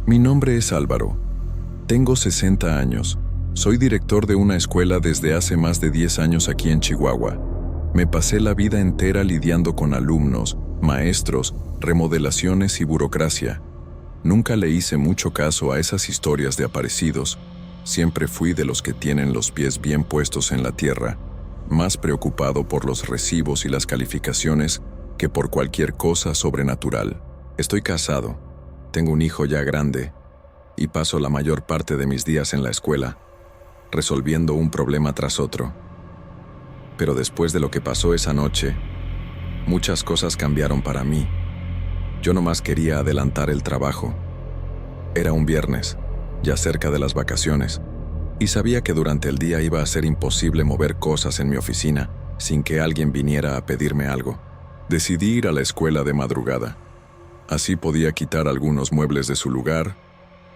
Mi nombre es Álvaro. Tengo 60 años. Soy director de una escuela desde hace más de 10 años aquí en Chihuahua. Me pasé la vida entera lidiando con alumnos, maestros, remodelaciones y burocracia. Nunca le hice mucho caso a esas historias de aparecidos. Siempre fui de los que tienen los pies bien puestos en la tierra, más preocupado por los recibos y las calificaciones que por cualquier cosa sobrenatural. Estoy casado, tengo un hijo ya grande y paso la mayor parte de mis días en la escuela, resolviendo un problema tras otro. Pero después de lo que pasó esa noche, muchas cosas cambiaron para mí. Yo nomás quería adelantar el trabajo. Era un viernes, ya cerca de las vacaciones, y sabía que durante el día iba a ser imposible mover cosas en mi oficina sin que alguien viniera a pedirme algo. Decidí ir a la escuela de madrugada. Así podía quitar algunos muebles de su lugar,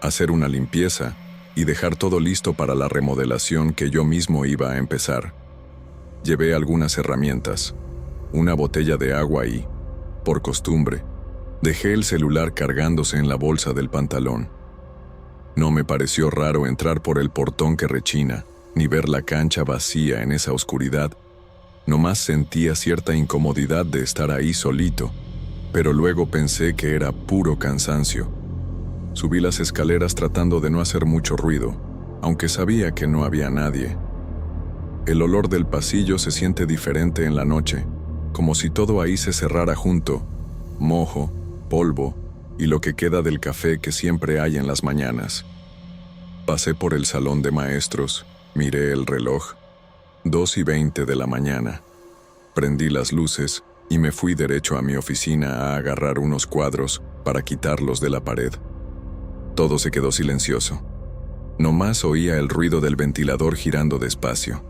hacer una limpieza y dejar todo listo para la remodelación que yo mismo iba a empezar. Llevé algunas herramientas, una botella de agua y, por costumbre, dejé el celular cargándose en la bolsa del pantalón. No me pareció raro entrar por el portón que rechina, ni ver la cancha vacía en esa oscuridad. Nomás sentía cierta incomodidad de estar ahí solito, pero luego pensé que era puro cansancio. Subí las escaleras tratando de no hacer mucho ruido, aunque sabía que no había nadie. El olor del pasillo se siente diferente en la noche, como si todo ahí se cerrara junto, moho, polvo y lo que queda del café que siempre hay en las mañanas. Pasé por el salón de maestros, miré el reloj, 2:20 de la mañana. Prendí las luces y me fui derecho a mi oficina a agarrar unos cuadros para quitarlos de la pared. Todo se quedó silencioso. Nomás oía el ruido del ventilador girando despacio.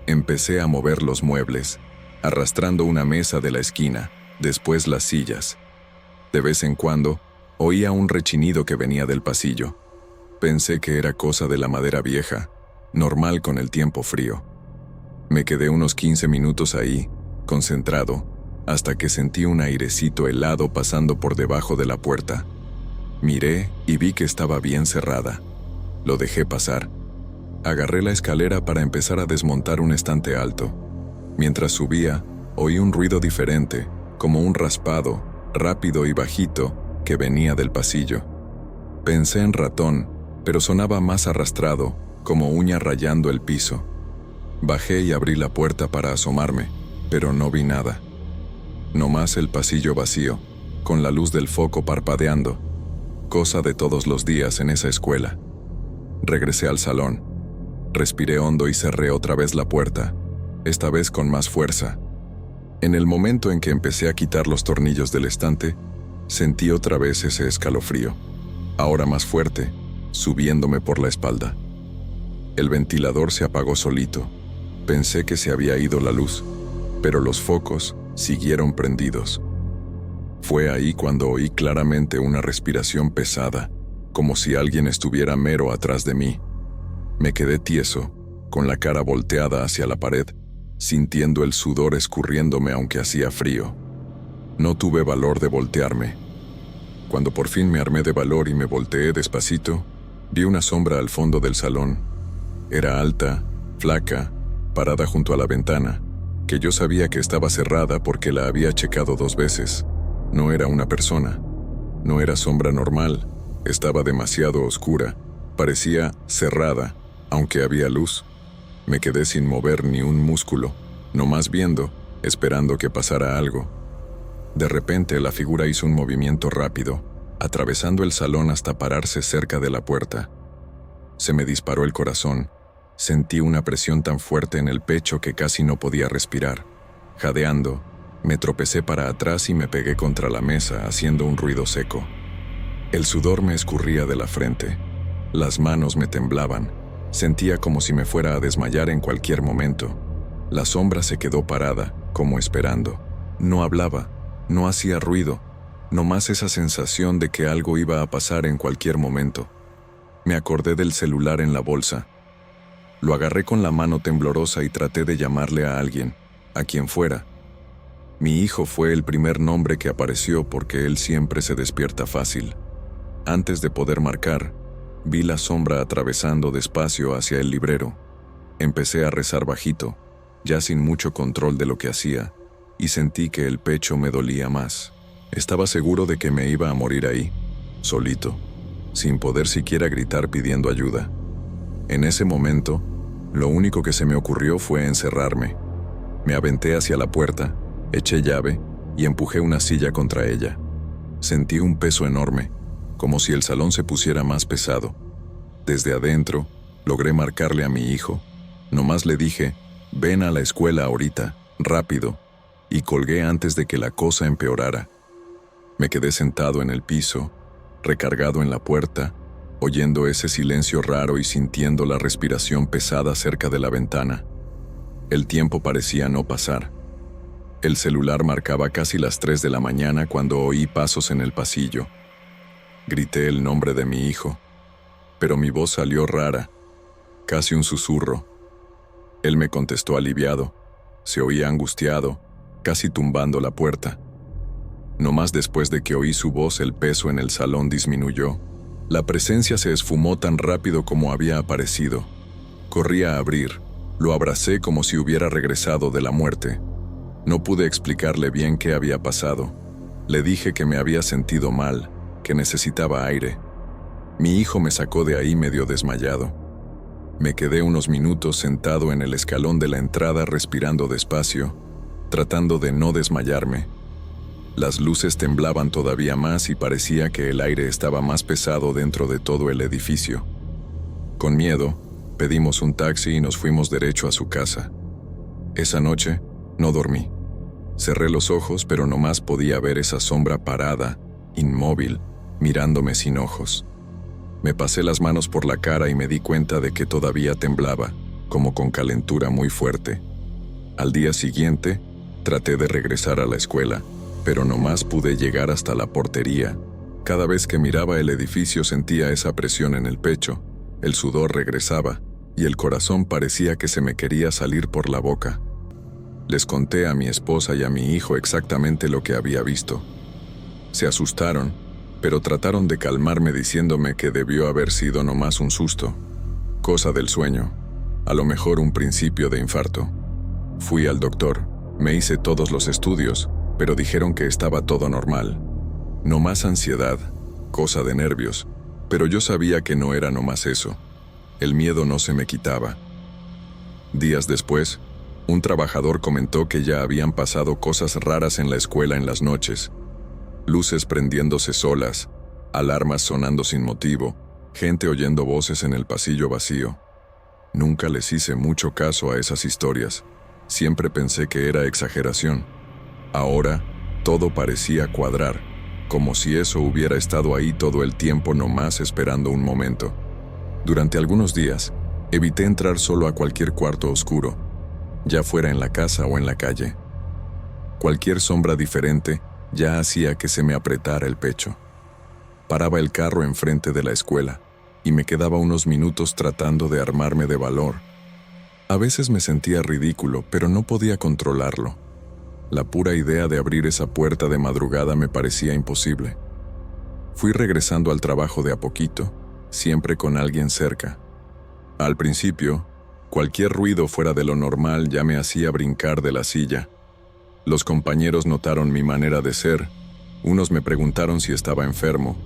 Empecé a mover los muebles, arrastrando una mesa de la esquina, después las sillas. De vez en cuando, oía un rechinido que venía del pasillo. Pensé que era cosa de la madera vieja, normal con el tiempo frío. Me quedé unos 15 minutos ahí, concentrado, hasta que sentí un airecito helado pasando por debajo de la puerta. Miré y vi que estaba bien cerrada. Lo dejé pasar. Agarré la escalera para empezar a desmontar un estante alto. Mientras subía, oí un ruido diferente, como un raspado, rápido y bajito, que venía del pasillo. Pensé en ratón, pero sonaba más arrastrado, como uña rayando el piso. Bajé y abrí la puerta para asomarme, pero no vi nada. Nomás el pasillo vacío, con la luz del foco parpadeando, cosa de todos los días en esa escuela. Regresé al salón. Respiré hondo y cerré otra vez la puerta, esta vez con más fuerza. En el momento en que empecé a quitar los tornillos del estante, sentí otra vez ese escalofrío, ahora más fuerte, subiéndome por la espalda. El ventilador se apagó solito. Pensé que se había ido la luz, pero los focos siguieron prendidos. Fue ahí cuando oí claramente una respiración pesada, como si alguien estuviera mero atrás de mí. Me quedé tieso, con la cara volteada hacia la pared, sintiendo el sudor escurriéndome aunque hacía frío. No tuve valor de voltearme. Cuando por fin me armé de valor y me volteé despacito, vi una sombra al fondo del salón. Era alta, flaca, parada junto a la ventana, que yo sabía que estaba cerrada porque la había checado 2 veces. No era una persona, no era sombra normal, estaba demasiado oscura, parecía cerrada, aunque había luz. Me quedé sin mover ni un músculo, nomás viendo, esperando que pasara algo. De repente la figura hizo un movimiento rápido, atravesando el salón hasta pararse cerca de la puerta. Se me disparó el corazón. Sentí una presión tan fuerte en el pecho que casi no podía respirar. Jadeando, me tropecé para atrás y me pegué contra la mesa, haciendo un ruido seco. El sudor me escurría de la frente. Las manos me temblaban. Sentía como si me fuera a desmayar en cualquier momento. La sombra se quedó parada, como esperando. No hablaba, no hacía ruido, nomás esa sensación de que algo iba a pasar en cualquier momento. Me acordé del celular en la bolsa. Lo agarré con la mano temblorosa y traté de llamarle a alguien, a quien fuera. Mi hijo fue el primer nombre que apareció porque él siempre se despierta fácil. Antes de poder marcar, vi la sombra atravesando despacio hacia el librero. Empecé a rezar bajito, ya sin mucho control de lo que hacía, y sentí que el pecho me dolía más. Estaba seguro de que me iba a morir ahí, solito, sin poder siquiera gritar pidiendo ayuda. En ese momento, lo único que se me ocurrió fue encerrarme. Me aventé hacia la puerta, eché llave y empujé una silla contra ella. Sentí un peso enorme, como si el salón se pusiera más pesado. Desde adentro, logré marcarle a mi hijo. Nomás le dije, ven a la escuela ahorita, rápido, y colgué antes de que la cosa empeorara. Me quedé sentado en el piso, recargado en la puerta, oyendo ese silencio raro y sintiendo la respiración pesada cerca de la ventana. El tiempo parecía no pasar. El celular marcaba casi las 3 de la mañana cuando oí pasos en el pasillo. Grité el nombre de mi hijo, pero mi voz salió rara, casi un susurro. Él me contestó aliviado, se oía angustiado, casi tumbando la puerta. No más después de que oí su voz, el peso en el salón disminuyó. La presencia se esfumó tan rápido como había aparecido. Corrí a abrir, lo abracé como si hubiera regresado de la muerte. No pude explicarle bien qué había pasado. Le dije que me había sentido mal, que necesitaba aire. Mi hijo me sacó de ahí medio desmayado. Me quedé unos minutos sentado en el escalón de la entrada respirando despacio, tratando de no desmayarme. Las luces temblaban todavía más y parecía que el aire estaba más pesado dentro de todo el edificio. Con miedo, pedimos un taxi y nos fuimos derecho a su casa. Esa noche, no dormí. Cerré los ojos, pero nomás podía ver esa sombra parada, inmóvil, mirándome sin ojos. Me pasé las manos por la cara y me di cuenta de que todavía temblaba, como con calentura muy fuerte. Al día siguiente, traté de regresar a la escuela, pero nomás pude llegar hasta la portería. Cada vez que miraba el edificio sentía esa presión en el pecho, el sudor regresaba, y el corazón parecía que se me quería salir por la boca. Les conté a mi esposa y a mi hijo exactamente lo que había visto. Se asustaron, pero trataron de calmarme diciéndome que debió haber sido nomás un susto, cosa del sueño, a lo mejor un principio de infarto. Fui al doctor, me hice todos los estudios, pero dijeron que estaba todo normal. Nomás ansiedad, cosa de nervios, pero yo sabía que no era nomás eso. El miedo no se me quitaba. Días después, un trabajador comentó que ya habían pasado cosas raras en la escuela en las noches. Luces prendiéndose solas, alarmas sonando sin motivo, gente oyendo voces en el pasillo vacío. Nunca les hice mucho caso a esas historias. Siempre pensé que era exageración. Ahora, todo parecía cuadrar, como si eso hubiera estado ahí todo el tiempo nomás esperando un momento. Durante algunos días, evité entrar solo a cualquier cuarto oscuro, ya fuera en la casa o en la calle. Cualquier sombra diferente ya hacía que se me apretara el pecho. Paraba el carro enfrente de la escuela y me quedaba unos minutos tratando de armarme de valor. A veces me sentía ridículo, pero no podía controlarlo. La pura idea de abrir esa puerta de madrugada me parecía imposible. Fui regresando al trabajo de a poquito, siempre con alguien cerca. Al principio, cualquier ruido fuera de lo normal ya me hacía brincar de la silla. Los compañeros notaron mi manera de ser. Unos me preguntaron si estaba enfermo.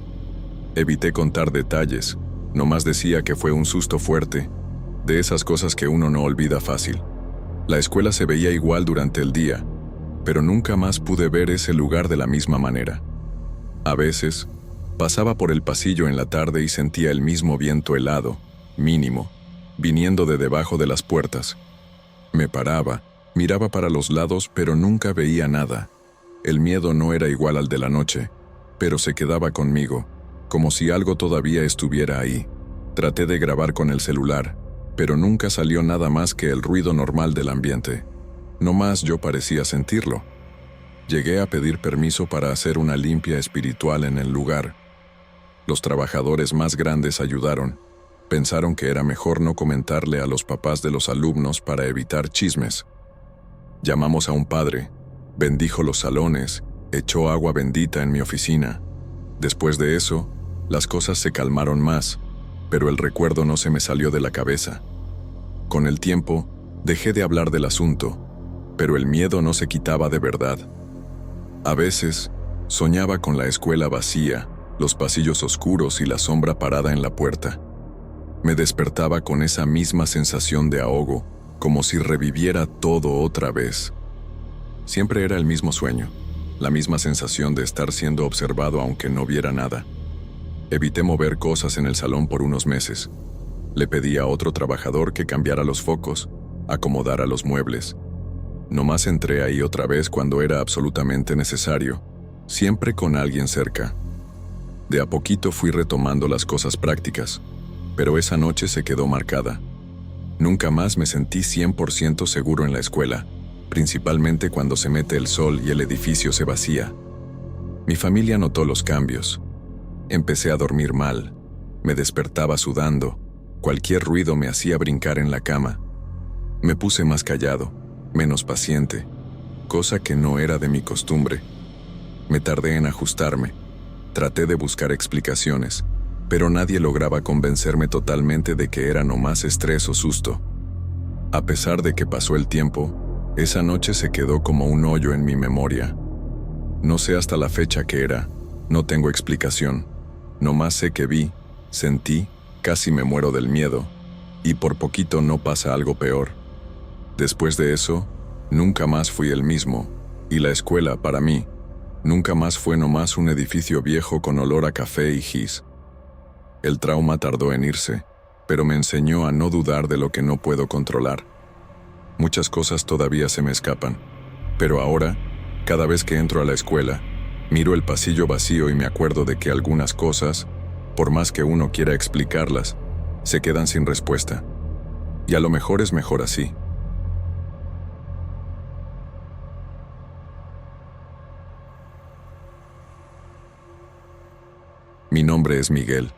Evité contar detalles, nomás decía que fue un susto fuerte, de esas cosas que uno no olvida fácil. La escuela se veía igual durante el día, pero nunca más pude ver ese lugar de la misma manera. A veces, pasaba por el pasillo en la tarde y sentía el mismo viento helado, mínimo, viniendo de debajo de las puertas. Me paraba, miraba para los lados, pero nunca veía nada. El miedo no era igual al de la noche, pero se quedaba conmigo, como si algo todavía estuviera ahí. Traté de grabar con el celular, pero nunca salió nada más que el ruido normal del ambiente. No más yo parecía sentirlo. Llegué a pedir permiso para hacer una limpia espiritual en el lugar. Los trabajadores más grandes ayudaron. Pensaron que era mejor no comentarle a los papás de los alumnos para evitar chismes. Llamamos a un padre, bendijo los salones, echó agua bendita en mi oficina. Después de eso, Las cosas se calmaron más, pero el recuerdo no se me salió de la cabeza. Con el tiempo, dejé de hablar del asunto, pero el miedo no se quitaba de verdad. A veces, soñaba con la escuela vacía, los pasillos oscuros y la sombra parada en la puerta. Me despertaba con esa misma sensación de ahogo, como si reviviera todo otra vez. Siempre era el mismo sueño, la misma sensación de estar siendo observado aunque no viera nada. Evité mover cosas en el salón por unos meses. Le pedí a otro trabajador que cambiara los focos, acomodara los muebles. Nomás entré ahí otra vez cuando era absolutamente necesario, siempre con alguien cerca. De a poquito fui retomando las cosas prácticas, pero esa noche se quedó marcada. Nunca más me sentí 100% seguro en la escuela, principalmente cuando se mete el sol y el edificio se vacía. Mi familia notó los cambios. Empecé a dormir mal, me despertaba sudando, cualquier ruido me hacía brincar en la cama. Me puse más callado, menos paciente, cosa que no era de mi costumbre. Me tardé en ajustarme, traté de buscar explicaciones, pero nadie lograba convencerme totalmente de que era nomás estrés o susto. A pesar de que pasó el tiempo, esa noche se quedó como un hoyo en mi memoria. No sé hasta la fecha qué era, no tengo explicación. Nomás sé que vi, sentí, casi me muero del miedo, y por poquito no pasa algo peor. Después de eso, nunca más fui el mismo, y la escuela, para mí, nunca más fue nomás un edificio viejo con olor a café y gis. El trauma tardó en irse, pero me enseñó a no dudar de lo que no puedo controlar. Muchas cosas todavía se me escapan, pero ahora, cada vez que entro a la escuela, miro el pasillo vacío y me acuerdo de que algunas cosas, por más que uno quiera explicarlas, se quedan sin respuesta. Y a lo mejor es mejor así. Mi nombre es Miguel.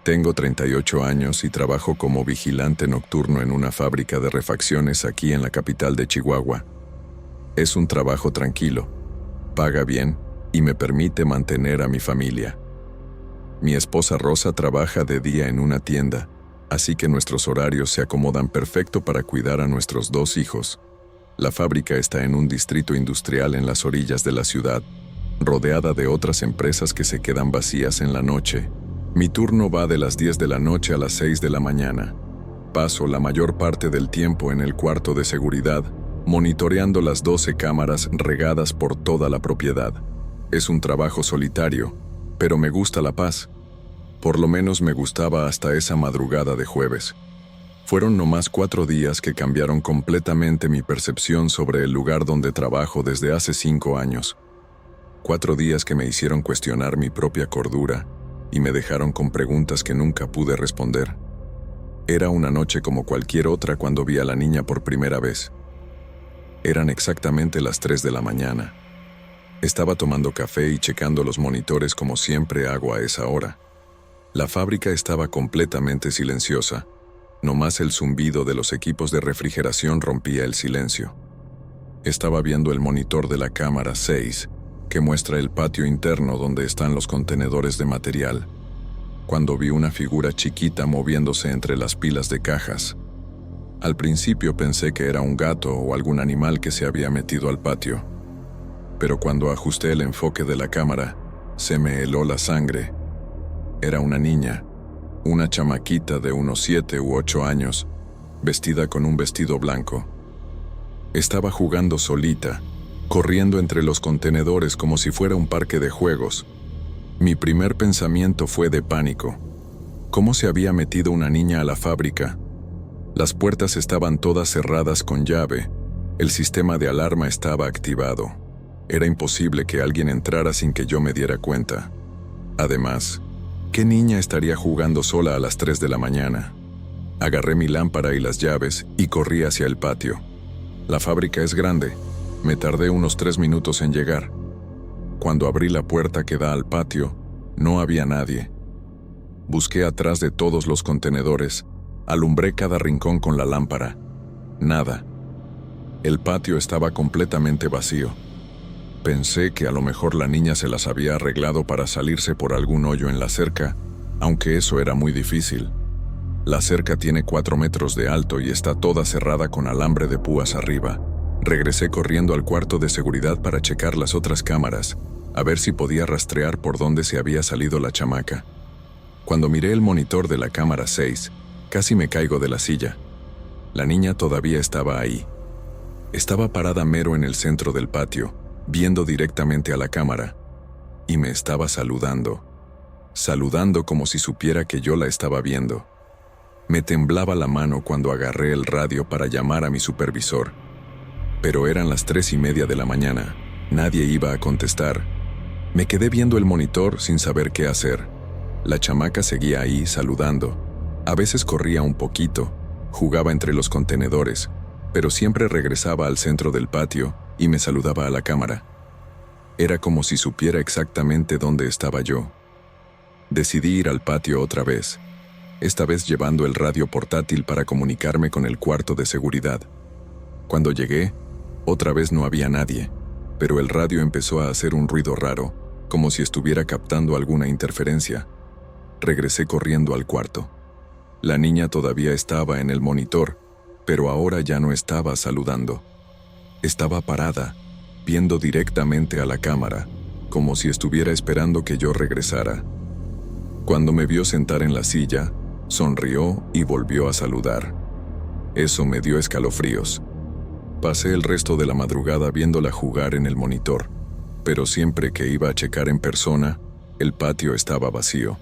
Tengo 38 años y trabajo como vigilante nocturno en una fábrica de refacciones aquí en la capital de Chihuahua. Es un trabajo tranquilo, paga bien y me permite mantener a mi familia. Mi esposa Rosa trabaja de día en una tienda, así que nuestros horarios se acomodan perfecto para cuidar a nuestros 2 hijos. La fábrica está en un distrito industrial en las orillas de la ciudad, rodeada de otras empresas que se quedan vacías en la noche. Mi turno va de las 10 de la noche a las 6 de la mañana. Paso la mayor parte del tiempo en el cuarto de seguridad, monitoreando las 12 cámaras regadas por toda la propiedad. Es un trabajo solitario, pero me gusta la paz. Por lo menos me gustaba hasta esa madrugada de jueves. Fueron nomás 4 días que cambiaron completamente mi percepción sobre el lugar donde trabajo desde hace 5 años. 4 días que me hicieron cuestionar mi propia cordura y me dejaron con preguntas que nunca pude responder. Era una noche como cualquier otra cuando vi a la niña por primera vez. Eran exactamente las 3 de la mañana. Estaba tomando café y checando los monitores como siempre hago a esa hora. La fábrica estaba completamente silenciosa. Nomás el zumbido de los equipos de refrigeración rompía el silencio. Estaba viendo el monitor de la cámara 6, que muestra el patio interno donde están los contenedores de material, cuando vi una figura chiquita moviéndose entre las pilas de cajas. Al principio pensé que era un gato o algún animal que se había metido al patio, pero cuando ajusté el enfoque de la cámara, se me heló la sangre. Era una niña, una chamaquita de unos 7 u 8 años, vestida con un vestido blanco. Estaba jugando solita, corriendo entre los contenedores como si fuera un parque de juegos. Mi primer pensamiento fue de pánico. ¿Cómo se había metido una niña a la fábrica? Las puertas estaban todas cerradas con llave. El sistema de alarma estaba activado. Era imposible que alguien entrara sin que yo me diera cuenta. Además, ¿qué niña estaría jugando sola a las 3 de la mañana? Agarré mi lámpara y las llaves y corrí hacia el patio. La fábrica es grande. Me tardé unos 3 minutos en llegar. Cuando abrí la puerta que da al patio, no había nadie. Busqué atrás de todos los contenedores, alumbré cada rincón con la lámpara. Nada. El patio estaba completamente vacío. Pensé que a lo mejor la niña se las había arreglado para salirse por algún hoyo en la cerca aunque eso era muy difícil. La cerca tiene 4 metros de alto y está toda cerrada con alambre de púas arriba. Regresé corriendo al cuarto de seguridad para checar las otras cámaras, a ver si podía rastrear por dónde se había salido la chamaca. Cuando miré el monitor de la cámara 6, casi me caigo de la silla. La niña todavía estaba ahí. Estaba parada mero en el centro del patio, viendo directamente a la cámara, y me estaba saludando como si supiera que yo la estaba viendo. Me temblaba la mano cuando agarré el radio para llamar a mi supervisor. Pero eran las 3:30 de la mañana. Nadie iba a contestar. Me quedé viendo el monitor sin saber qué hacer. La chamaca seguía ahí saludando. A veces corría un poquito, jugaba entre los contenedores, pero siempre regresaba al centro del patio y me saludaba a la cámara. Era como si supiera exactamente dónde estaba yo. Decidí ir al patio otra vez, esta vez llevando el radio portátil para comunicarme con el cuarto de seguridad. Cuando llegué, otra vez no había nadie, pero el radio empezó a hacer un ruido raro, como si estuviera captando alguna interferencia. Regresé corriendo al cuarto. La niña todavía estaba en el monitor, pero ahora ya no estaba saludando. Estaba parada, viendo directamente a la cámara, como si estuviera esperando que yo regresara. Cuando me vio sentar en la silla, sonrió y volvió a saludar. Eso me dio escalofríos. Pasé el resto de la madrugada viéndola jugar en el monitor, pero siempre que iba a checar en persona, el patio estaba vacío.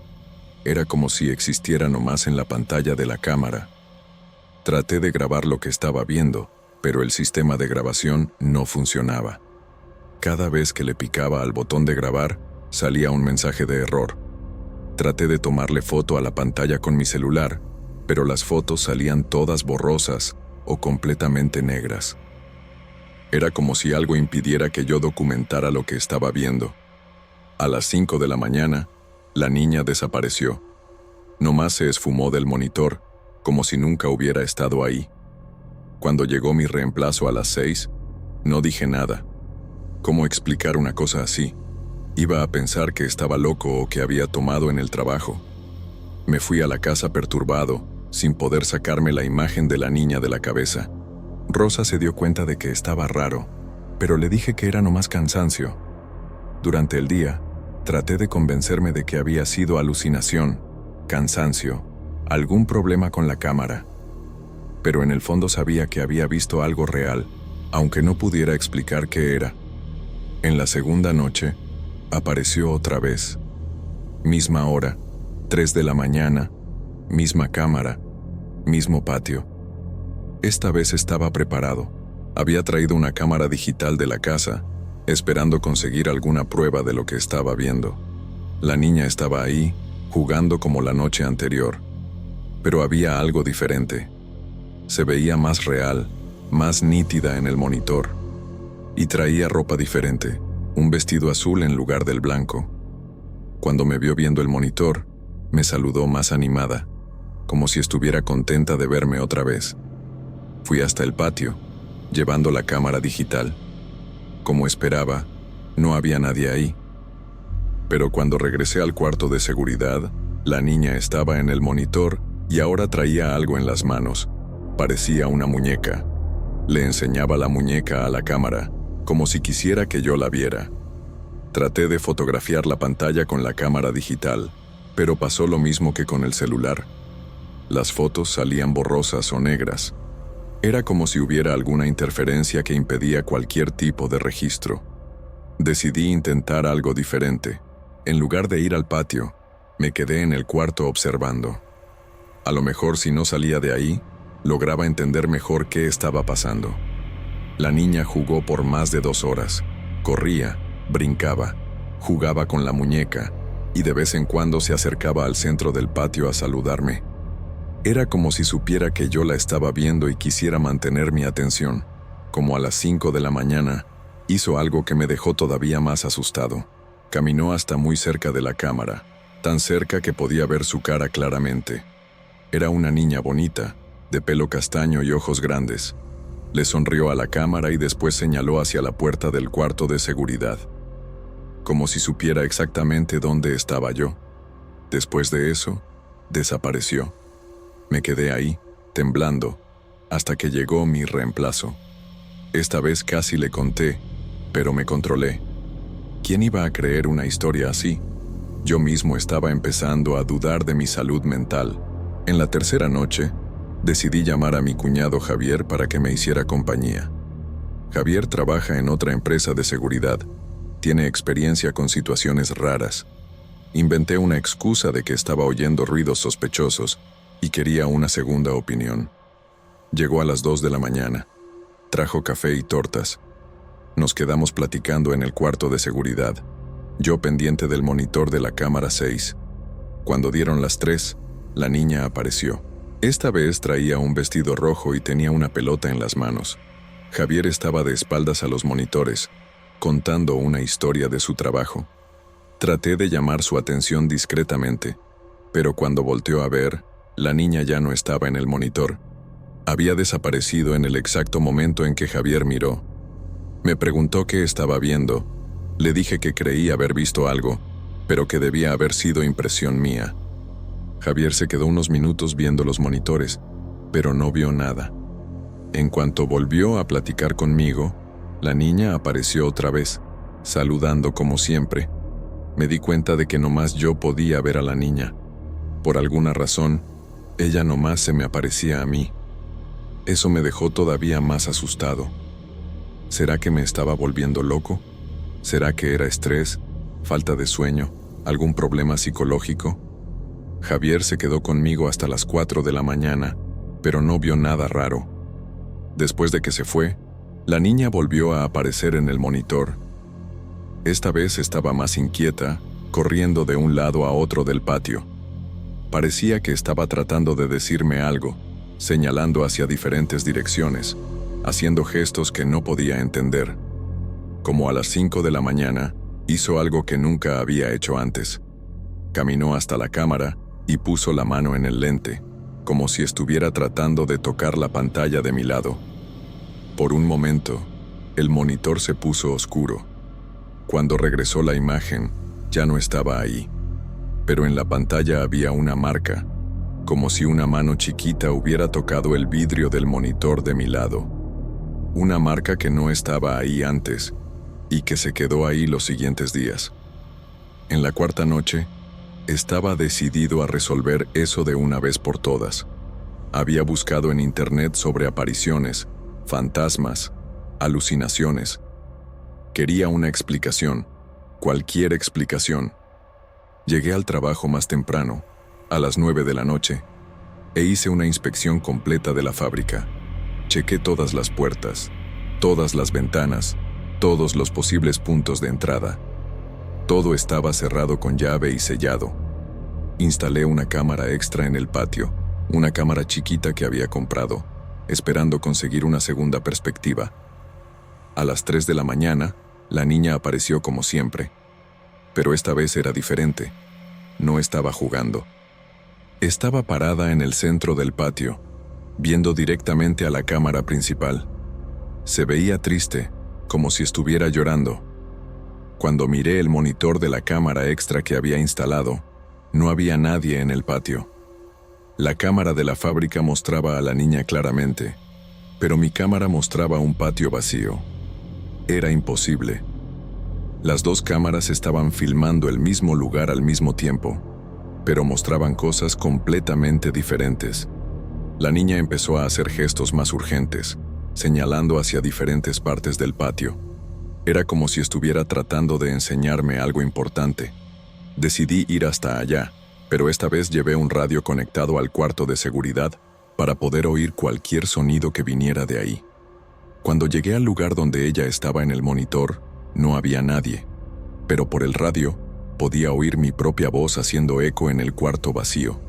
Era como si existiera nomás en la pantalla de la cámara. Traté de grabar lo que estaba viendo, pero el sistema de grabación no funcionaba. Cada vez que le picaba al botón de grabar, salía un mensaje de error. Traté de tomarle foto a la pantalla con mi celular, pero las fotos salían todas borrosas o completamente negras. Era como si algo impidiera que yo documentara lo que estaba viendo. A las 5 de la mañana, la niña desapareció. Nomás se esfumó del monitor, como si nunca hubiera estado ahí. Cuando llegó mi reemplazo a las 6, no dije nada. ¿Cómo explicar una cosa así? Iba a pensar que estaba loco o que había tomado en el trabajo. Me fui a la casa perturbado, sin poder sacarme la imagen de la niña de la cabeza. Rosa se dio cuenta de que estaba raro, pero le dije que era nomás cansancio. Durante el día, traté de convencerme de que había sido alucinación, cansancio, algún problema con la cámara. Pero en el fondo sabía que había visto algo real, aunque no pudiera explicar qué era. En la segunda noche, apareció otra vez. Misma hora, 3 de la mañana, misma cámara, mismo patio. Esta vez estaba preparado. Había traído una cámara digital de la casa, esperando conseguir alguna prueba de lo que estaba viendo. La niña estaba ahí, jugando como la noche anterior. Pero había algo diferente. Se veía más real, más nítida en el monitor. Y traía ropa diferente, un vestido azul en lugar del blanco. Cuando me vio viendo el monitor, me saludó más animada, como si estuviera contenta de verme otra vez. Fui hasta el patio, llevando la cámara digital. Como esperaba, no había nadie ahí. Pero cuando regresé al cuarto de seguridad, la niña estaba en el monitor y ahora traía algo en las manos. Parecía una muñeca. Le enseñaba la muñeca a la cámara, como si quisiera que yo la viera. Traté de fotografiar la pantalla con la cámara digital, pero pasó lo mismo que con el celular. Las fotos salían borrosas o negras. Era como si hubiera alguna interferencia que impedía cualquier tipo de registro. Decidí intentar algo diferente. En lugar de ir al patio, me quedé en el cuarto observando. A lo mejor si no salía de ahí, lograba entender mejor qué estaba pasando. La niña jugó por más de 2 horas. Corría, brincaba, jugaba con la muñeca y de vez en cuando se acercaba al centro del patio a saludarme. Era como si supiera que yo la estaba viendo y quisiera mantener mi atención. Como a las 5 de la mañana, hizo algo que me dejó todavía más asustado. Caminó hasta muy cerca de la cámara, tan cerca que podía ver su cara claramente. Era una niña bonita, de pelo castaño y ojos grandes. Le sonrió a la cámara y después señaló hacia la puerta del cuarto de seguridad, como si supiera exactamente dónde estaba yo. Después de eso, desapareció. Me quedé ahí, temblando, hasta que llegó mi reemplazo. Esta vez casi le conté, pero me controlé. ¿Quién iba a creer una historia así? Yo mismo estaba empezando a dudar de mi salud mental. En la tercera noche, decidí llamar a mi cuñado Javier para que me hiciera compañía. Javier trabaja en otra empresa de seguridad. Tiene experiencia con situaciones raras. Inventé una excusa de que estaba oyendo ruidos sospechosos y quería una segunda opinión. Llegó a las 2 de la mañana. Trajo café y tortas. Nos quedamos platicando en el cuarto de seguridad, yo pendiente del monitor de la cámara 6. Cuando dieron las 3, la niña apareció. Esta vez traía un vestido rojo y tenía una pelota en las manos. Javier estaba de espaldas a los monitores, contando una historia de su trabajo. Traté de llamar su atención discretamente, pero cuando volteó a ver, la niña ya no estaba en el monitor. Había desaparecido en el exacto momento en que Javier miró. Me preguntó qué estaba viendo. Le dije que creí haber visto algo, pero que debía haber sido impresión mía. Javier se quedó unos minutos viendo los monitores, pero no vio nada. En cuanto volvió a platicar conmigo, la niña apareció otra vez, saludando como siempre. Me di cuenta de que nomás yo podía ver a la niña. Por alguna razón, ella nomás se me aparecía a mí. Eso me dejó todavía más asustado. ¿Será que me estaba volviendo loco? ¿Será que era estrés, falta de sueño, algún problema psicológico? Javier se quedó conmigo hasta las 4 de la mañana, pero no vio nada raro. Después de que se fue, la niña volvió a aparecer en el monitor. Esta vez estaba más inquieta, corriendo de un lado a otro del patio. Parecía que estaba tratando de decirme algo, señalando hacia diferentes direcciones, haciendo gestos que no podía entender. Como a las 5 de la mañana, hizo algo que nunca había hecho antes. Caminó hasta la cámara y puso la mano en el lente, como si estuviera tratando de tocar la pantalla de mi lado. Por un momento, el monitor se puso oscuro. Cuando regresó la imagen, ya no estaba ahí. Pero en la pantalla había una marca, como si una mano chiquita hubiera tocado el vidrio del monitor de mi lado. Una marca que no estaba ahí antes y que se quedó ahí los siguientes días. En la cuarta noche, estaba decidido a resolver eso de una vez por todas. Había buscado en internet sobre apariciones, fantasmas, alucinaciones. Quería una explicación, cualquier explicación. Llegué al trabajo más temprano, a las 9 de la noche, e hice una inspección completa de la fábrica. Chequé todas las puertas, todas las ventanas, todos los posibles puntos de entrada. Todo estaba cerrado con llave y sellado. Instalé una cámara extra en el patio, una cámara chiquita que había comprado, esperando conseguir una segunda perspectiva. A las 3 de la mañana, la niña apareció como siempre. Pero esta vez era diferente. No estaba jugando. Estaba parada en el centro del patio, viendo directamente a la cámara principal. Se veía triste, como si estuviera llorando. Cuando miré el monitor de la cámara extra que había instalado, no había nadie en el patio. La cámara de la fábrica mostraba a la niña claramente, pero mi cámara mostraba un patio vacío. Era imposible. Las dos cámaras estaban filmando el mismo lugar al mismo tiempo, pero mostraban cosas completamente diferentes. La niña empezó a hacer gestos más urgentes, señalando hacia diferentes partes del patio. Era como si estuviera tratando de enseñarme algo importante. Decidí ir hasta allá, pero esta vez llevé un radio conectado al cuarto de seguridad para poder oír cualquier sonido que viniera de ahí. Cuando llegué al lugar donde ella estaba en el monitor, no había nadie, pero por el radio podía oír mi propia voz haciendo eco en el cuarto vacío.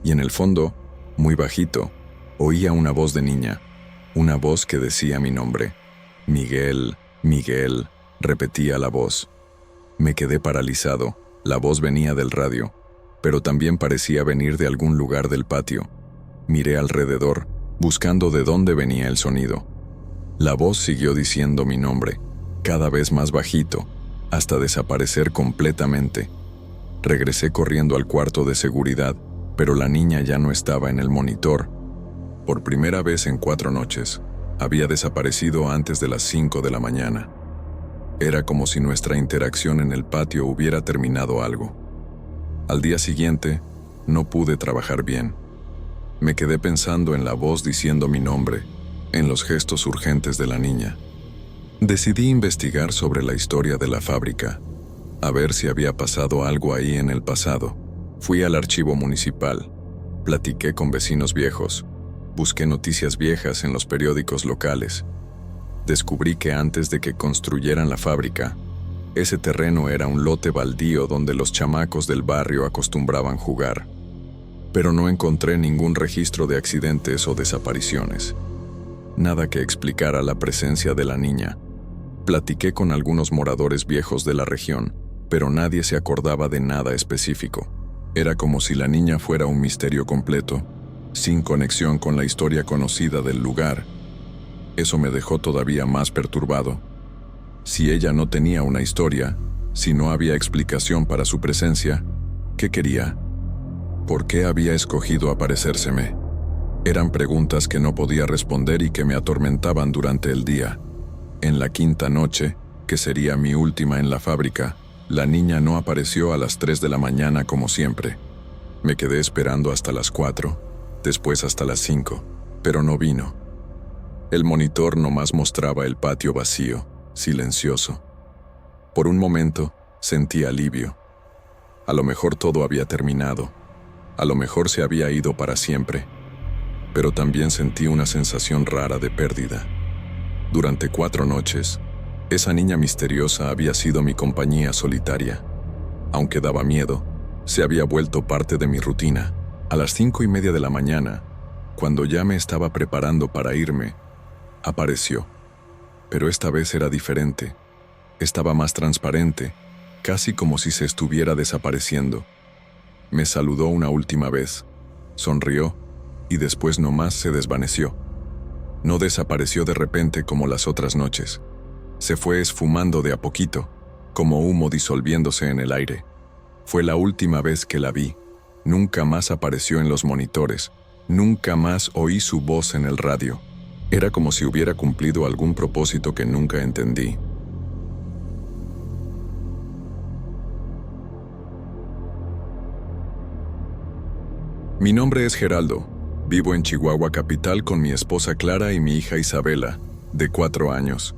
Y en el fondo, muy bajito, oía una voz de niña, una voz que decía mi nombre. Miguel, Miguel, repetía la voz. Me quedé paralizado. La voz venía del radio, pero también parecía venir de algún lugar del patio. Miré alrededor, buscando de dónde venía el sonido. La voz siguió diciendo mi nombre, cada vez más bajito, hasta desaparecer completamente. Regresé corriendo al cuarto de seguridad, pero la niña ya no estaba en el monitor. Por primera vez en 4 noches, había desaparecido antes de las 5 de la mañana. Era como si nuestra interacción en el patio hubiera terminado algo. Al día siguiente, no pude trabajar bien. Me quedé pensando en la voz diciendo mi nombre, en los gestos urgentes de la niña. Decidí investigar sobre la historia de la fábrica, a ver si había pasado algo ahí en el pasado. Fui al archivo municipal, platiqué con vecinos viejos, busqué noticias viejas en los periódicos locales. Descubrí que antes de que construyeran la fábrica, ese terreno era un lote baldío donde los chamacos del barrio acostumbraban jugar. Pero no encontré ningún registro de accidentes o desapariciones. Nada que explicara la presencia de la niña. Platiqué con algunos moradores viejos de la región, pero nadie se acordaba de nada específico. Era como si la niña fuera un misterio completo, sin conexión con la historia conocida del lugar. Eso me dejó todavía más perturbado. Si ella no tenía una historia, si no había explicación para su presencia, ¿qué quería? ¿Por qué había escogido aparecérseme? Eran preguntas que no podía responder y que me atormentaban durante el día. En la 5ª noche, que sería mi última en la fábrica, la niña no apareció a las 3 de la mañana como siempre. Me quedé esperando hasta las 4, después hasta las 5, pero no vino. El monitor nomás mostraba el patio vacío, silencioso. Por un momento, sentí alivio. A lo mejor todo había terminado. A lo mejor se había ido para siempre. Pero también sentí una sensación rara de pérdida. Durante 4 noches, esa niña misteriosa había sido mi compañía solitaria. Aunque daba miedo, se había vuelto parte de mi rutina. A las 5:30 de la mañana, cuando ya me estaba preparando para irme, apareció. Pero esta vez era diferente. Estaba más transparente, casi como si se estuviera desapareciendo. Me saludó una última vez, sonrió, y después nomás se desvaneció. No desapareció de repente como las otras noches. Se fue esfumando de a poquito, como humo disolviéndose en el aire. Fue la última vez que la vi. Nunca más apareció en los monitores. Nunca más oí su voz en el radio. Era como si hubiera cumplido algún propósito que nunca entendí. Mi nombre es Geraldo. Vivo en Chihuahua capital con mi esposa Clara y mi hija Isabela, de 4 años.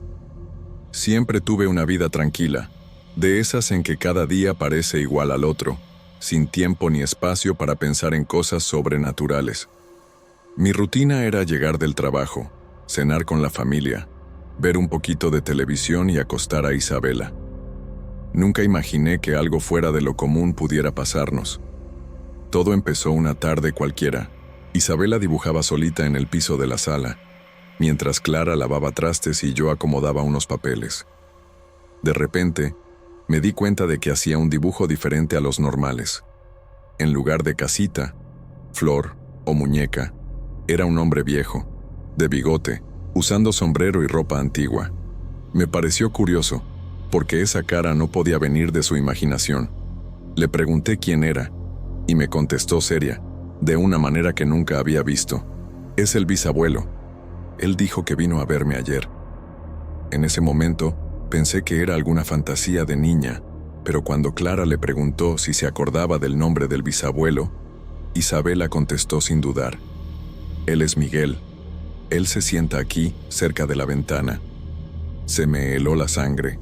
Siempre tuve una vida tranquila, de esas en que cada día parece igual al otro, sin tiempo ni espacio para pensar en cosas sobrenaturales. Mi rutina era llegar del trabajo, cenar con la familia, ver un poquito de televisión y acostar a Isabela. Nunca imaginé que algo fuera de lo común pudiera pasarnos. Todo empezó una tarde cualquiera. Isabela dibujaba solita en el piso de la sala, mientras Clara lavaba trastes y yo acomodaba unos papeles. De repente, me di cuenta de que hacía un dibujo diferente a los normales. En lugar de casita, flor o muñeca, era un hombre viejo, de bigote, usando sombrero y ropa antigua. Me pareció curioso, porque esa cara no podía venir de su imaginación. Le pregunté quién era, y me contestó seria, de una manera que nunca había visto. Es el bisabuelo. Él dijo que vino a verme ayer. En ese momento, pensé que era alguna fantasía de niña, pero cuando Clara le preguntó si se acordaba del nombre del bisabuelo, Isabela contestó sin dudar. Él es Miguel. Él se sienta aquí, cerca de la ventana. Se me heló la sangre.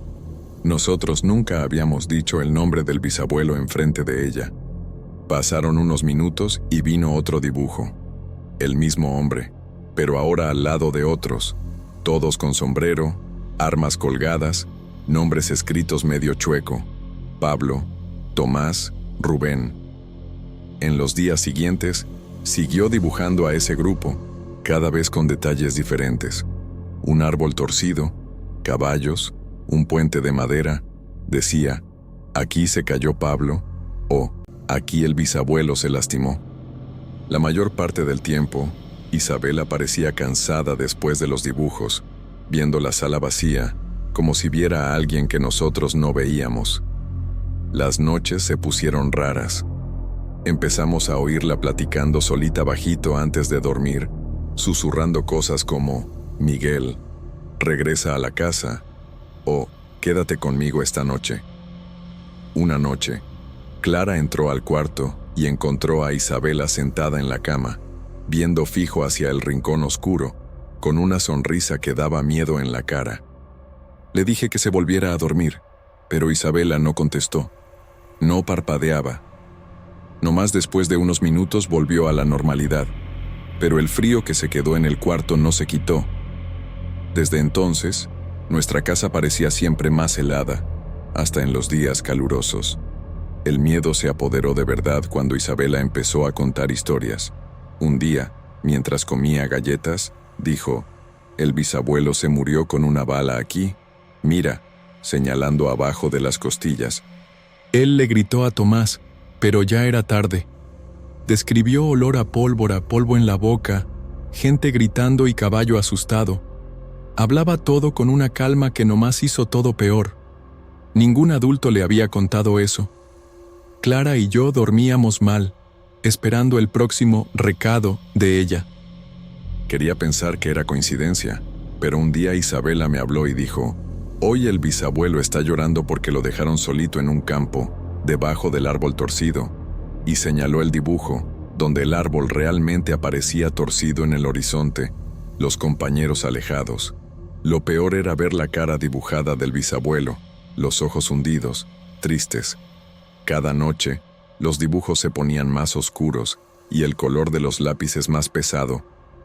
Nosotros nunca habíamos dicho el nombre del bisabuelo enfrente de ella. Pasaron unos minutos y vino otro dibujo. El mismo hombre, pero ahora al lado de otros, todos con sombrero, armas colgadas, nombres escritos medio chueco: Pablo, Tomás, Rubén. En los días siguientes, siguió dibujando a ese grupo, cada vez con detalles diferentes. Un árbol torcido, caballos, un puente de madera, decía: aquí se cayó Pablo, o aquí el bisabuelo se lastimó. La mayor parte del tiempo, Isabela parecía cansada después de los dibujos, viendo la sala vacía, como si viera a alguien que nosotros no veíamos. Las noches se pusieron raras. Empezamos a oírla platicando solita bajito antes de dormir, susurrando cosas como «Miguel, regresa a la casa» o «Quédate conmigo esta noche». Una noche, Clara entró al cuarto y encontró a Isabela sentada en la cama, viendo fijo hacia el rincón oscuro, con una sonrisa que daba miedo en la cara. Le dije que se volviera a dormir, pero Isabela no contestó. No parpadeaba. Nomás después de unos minutos volvió a la normalidad, pero el frío que se quedó en el cuarto no se quitó. Desde entonces, nuestra casa parecía siempre más helada, hasta en los días calurosos. El miedo se apoderó de verdad cuando Isabela empezó a contar historias. Un día, mientras comía galletas, dijo: «El bisabuelo se murió con una bala aquí. Mira», señalando abajo de las costillas. Él le gritó a Tomás, pero ya era tarde. Describió olor a pólvora, polvo en la boca, gente gritando y caballo asustado. Hablaba todo con una calma que nomás hizo todo peor. Ningún adulto le había contado eso. Clara y yo dormíamos mal, esperando el próximo recado de ella. Quería pensar que era coincidencia, pero un día Isabela me habló y dijo: «Hoy el bisabuelo está llorando porque lo dejaron solito en un campo, debajo del árbol torcido», y señaló el dibujo, donde el árbol realmente aparecía torcido en el horizonte, los compañeros alejados. Lo peor era ver la cara dibujada del bisabuelo, los ojos hundidos, tristes. Cada noche, los dibujos se ponían más oscuros y el color de los lápices más pesado,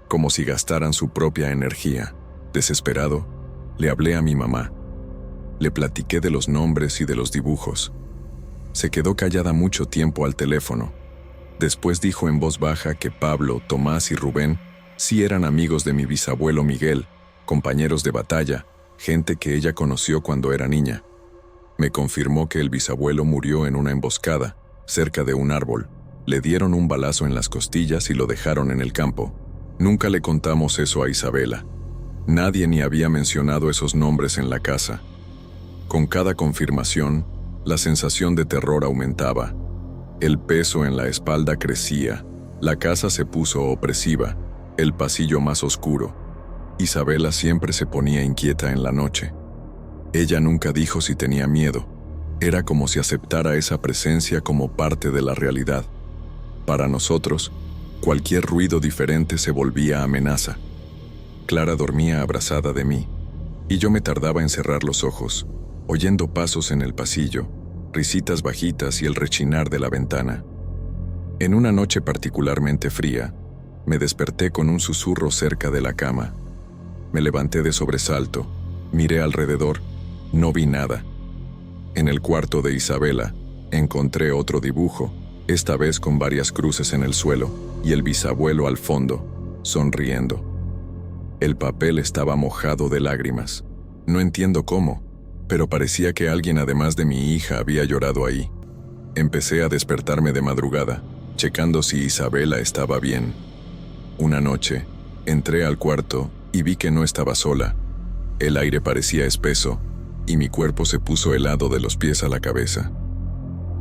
como si gastaran su propia energía. Desesperado, le hablé a mi mamá. Le platiqué de los nombres y de los dibujos. Se quedó callada mucho tiempo al teléfono. Después dijo en voz baja que Pablo, Tomás y Rubén sí eran amigos de mi bisabuelo Miguel, compañeros de batalla, gente que ella conoció cuando era niña. Me confirmó que el bisabuelo murió en una emboscada, cerca de un árbol. Le dieron un balazo en las costillas y lo dejaron en el campo. Nunca le contamos eso a Isabela. Nadie ni había mencionado esos nombres en la casa. Con cada confirmación, la sensación de terror aumentaba. El peso en la espalda crecía, la casa se puso opresiva, el pasillo más oscuro. Isabela siempre se ponía inquieta en la noche. Ella nunca dijo si tenía miedo. Era como si aceptara esa presencia como parte de la realidad. Para nosotros, cualquier ruido diferente se volvía amenaza. Clara dormía abrazada de mí, y yo me tardaba en cerrar los ojos, oyendo pasos en el pasillo, risitas bajitas y el rechinar de la ventana. En una noche particularmente fría, me desperté con un susurro cerca de la cama. Me levanté de sobresalto, miré alrededor, no vi nada. En el cuarto de Isabela, encontré otro dibujo, esta vez con varias cruces en el suelo, y el bisabuelo al fondo, sonriendo. El papel estaba mojado de lágrimas. No entiendo cómo, pero parecía que alguien además de mi hija había llorado ahí. Empecé a despertarme de madrugada, checando si Isabela estaba bien. Una noche, entré al cuarto y vi que no estaba sola. El aire parecía espeso, y mi cuerpo se puso helado de los pies a la cabeza.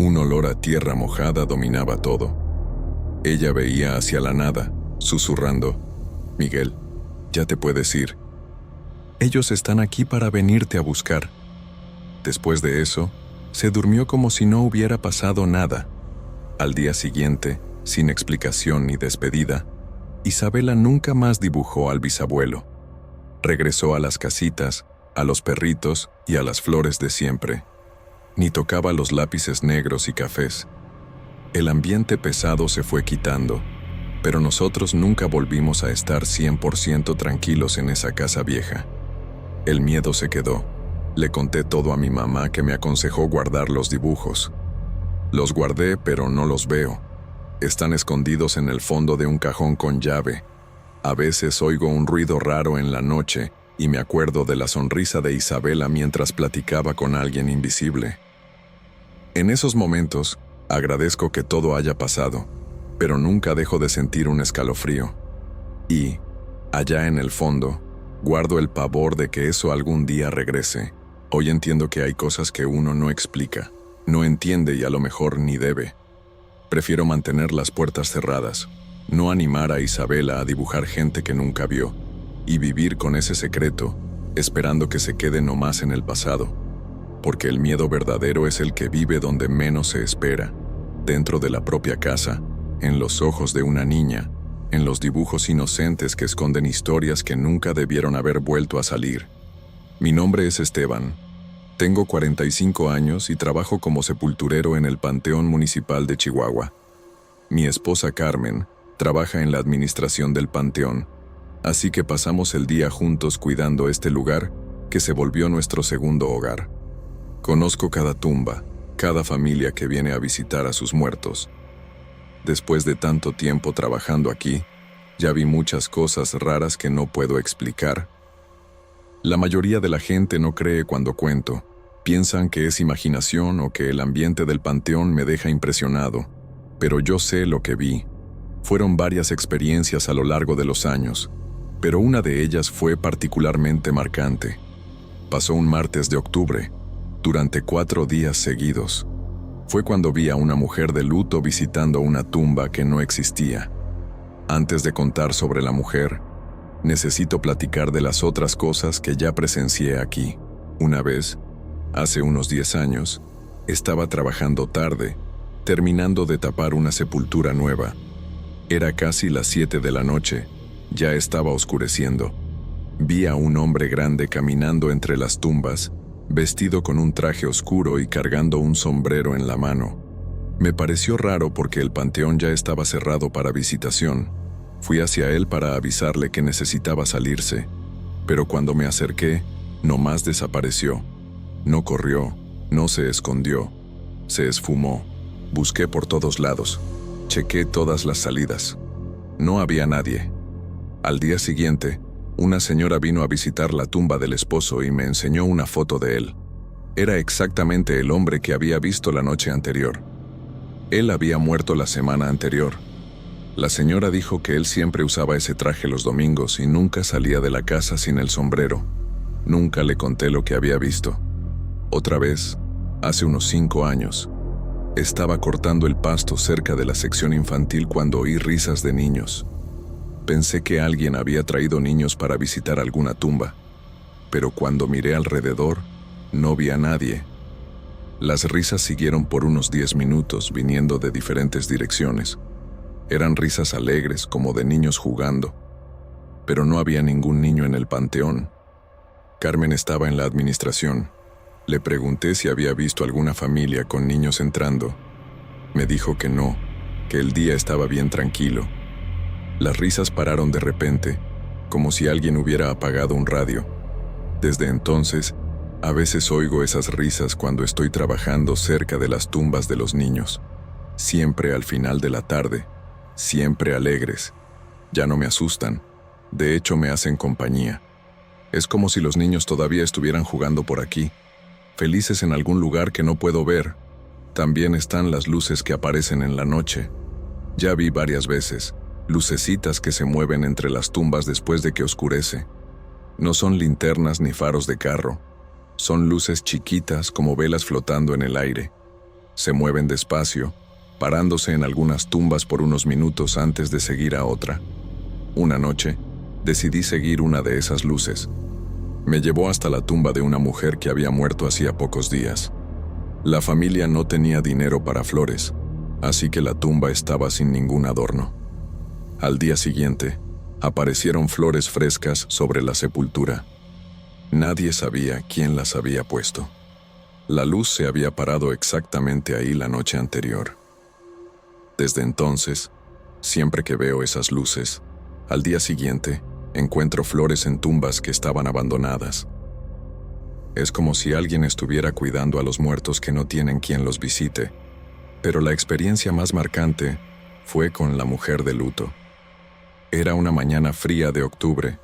Un olor a tierra mojada dominaba todo. Ella veía hacia la nada, susurrando: «Miguel, ya te puedes ir. Ellos están aquí para venirte a buscar». Después de eso, se durmió como si no hubiera pasado nada. Al día siguiente, sin explicación ni despedida, Isabela nunca más dibujó al bisabuelo. Regresó a las casitas, a los perritos y a las flores de siempre. Ni tocaba los lápices negros y cafés. El ambiente pesado se fue quitando, pero nosotros nunca volvimos a estar 100% tranquilos en esa casa vieja. El miedo se quedó. Le conté todo a mi mamá, que me aconsejó guardar los dibujos. Los guardé, pero no los veo. Están escondidos en el fondo de un cajón con llave. A veces oigo un ruido raro en la noche y me acuerdo de la sonrisa de Isabela mientras platicaba con alguien invisible. En esos momentos, agradezco que todo haya pasado, pero nunca dejo de sentir un escalofrío. Y, allá en el fondo, guardo el pavor de que eso algún día regrese. Hoy entiendo que hay cosas que uno no explica, No entiende y a lo mejor ni debe. Prefiero mantener las puertas cerradas, no animar a Isabela a dibujar gente que nunca vio, y vivir con ese secreto, esperando que se quede nomás en el pasado. Porque el miedo verdadero es el que vive donde menos se espera, dentro de la propia casa, en los ojos de una niña, en los dibujos inocentes que esconden historias que nunca debieron haber vuelto a salir. Mi nombre es Esteban. Tengo 45 años y trabajo como sepulturero en el Panteón Municipal de Chihuahua. Mi esposa Carmen trabaja en la administración del panteón, así que pasamos el día juntos cuidando este lugar que se volvió nuestro segundo hogar. Conozco cada tumba, cada familia que viene a visitar a sus muertos. Después de tanto tiempo trabajando aquí, ya vi muchas cosas raras que no puedo explicar. La mayoría de la gente no cree cuando cuento. Piensan que es imaginación o que el ambiente del panteón me deja impresionado. Pero yo sé lo que vi. Fueron varias experiencias a lo largo de los años, pero una de ellas fue particularmente marcante. Pasó un martes de octubre, durante 4 días seguidos. Fue cuando vi a una mujer de luto visitando una tumba que no existía. Antes de contar sobre la mujer, necesito platicar de las otras cosas que ya presencié aquí. Una vez, hace unos 10 años, estaba trabajando tarde, terminando de tapar una sepultura nueva. Era casi las 7 de la noche, ya estaba oscureciendo. Vi a un hombre grande caminando entre las tumbas, vestido con un traje oscuro y cargando un sombrero en la mano. Me pareció raro porque el panteón ya estaba cerrado para visitación. Fui hacia él para avisarle que necesitaba salirse, pero cuando me acerqué, nomás desapareció. No corrió, no se escondió, se esfumó. Busqué por todos lados, chequé todas las salidas. No había nadie. Al día siguiente, una señora vino a visitar la tumba del esposo y me enseñó una foto de él. Era exactamente el hombre que había visto la noche anterior. Él había muerto la semana anterior. La señora dijo que él siempre usaba ese traje los domingos y nunca salía de la casa sin el sombrero. Nunca le conté lo que había visto. Otra vez, hace unos 5 años, estaba cortando el pasto cerca de la sección infantil cuando oí risas de niños. Pensé que alguien había traído niños para visitar alguna tumba, pero cuando miré alrededor, no vi a nadie. Las risas siguieron por unos 10 minutos, viniendo de diferentes direcciones. Eran risas alegres, como de niños jugando, pero no había ningún niño en el panteón. Carmen estaba en la administración. Le pregunté si había visto alguna familia con niños entrando. Me dijo que no, que el día estaba bien tranquilo. Las risas pararon de repente, como si alguien hubiera apagado un radio. Desde entonces, a veces oigo esas risas cuando estoy trabajando cerca de las tumbas de los niños. Siempre al final de la tarde, siempre alegres. Ya no me asustan, de hecho me hacen compañía. Es como si los niños todavía estuvieran jugando por aquí, felices en algún lugar que no puedo ver. También están las luces que aparecen en la noche. Ya vi varias veces lucecitas que se mueven entre las tumbas después de que oscurece. No son linternas ni faros de carro. Son luces chiquitas como velas flotando en el aire. Se mueven despacio, parándose en algunas tumbas por unos minutos antes de seguir a otra. Una noche, decidí seguir una de esas luces. Me llevó hasta la tumba de una mujer que había muerto hacía pocos días. La familia no tenía dinero para flores, así que la tumba estaba sin ningún adorno. Al día siguiente, aparecieron flores frescas sobre la sepultura. Nadie sabía quién las había puesto. La luz se había parado exactamente ahí la noche anterior. Desde entonces, siempre que veo esas luces, al día siguiente, encuentro flores en tumbas que estaban abandonadas. Es como si alguien estuviera cuidando a los muertos que no tienen quien los visite, pero la experiencia más marcante fue con la mujer de luto. Era una mañana fría de octubre.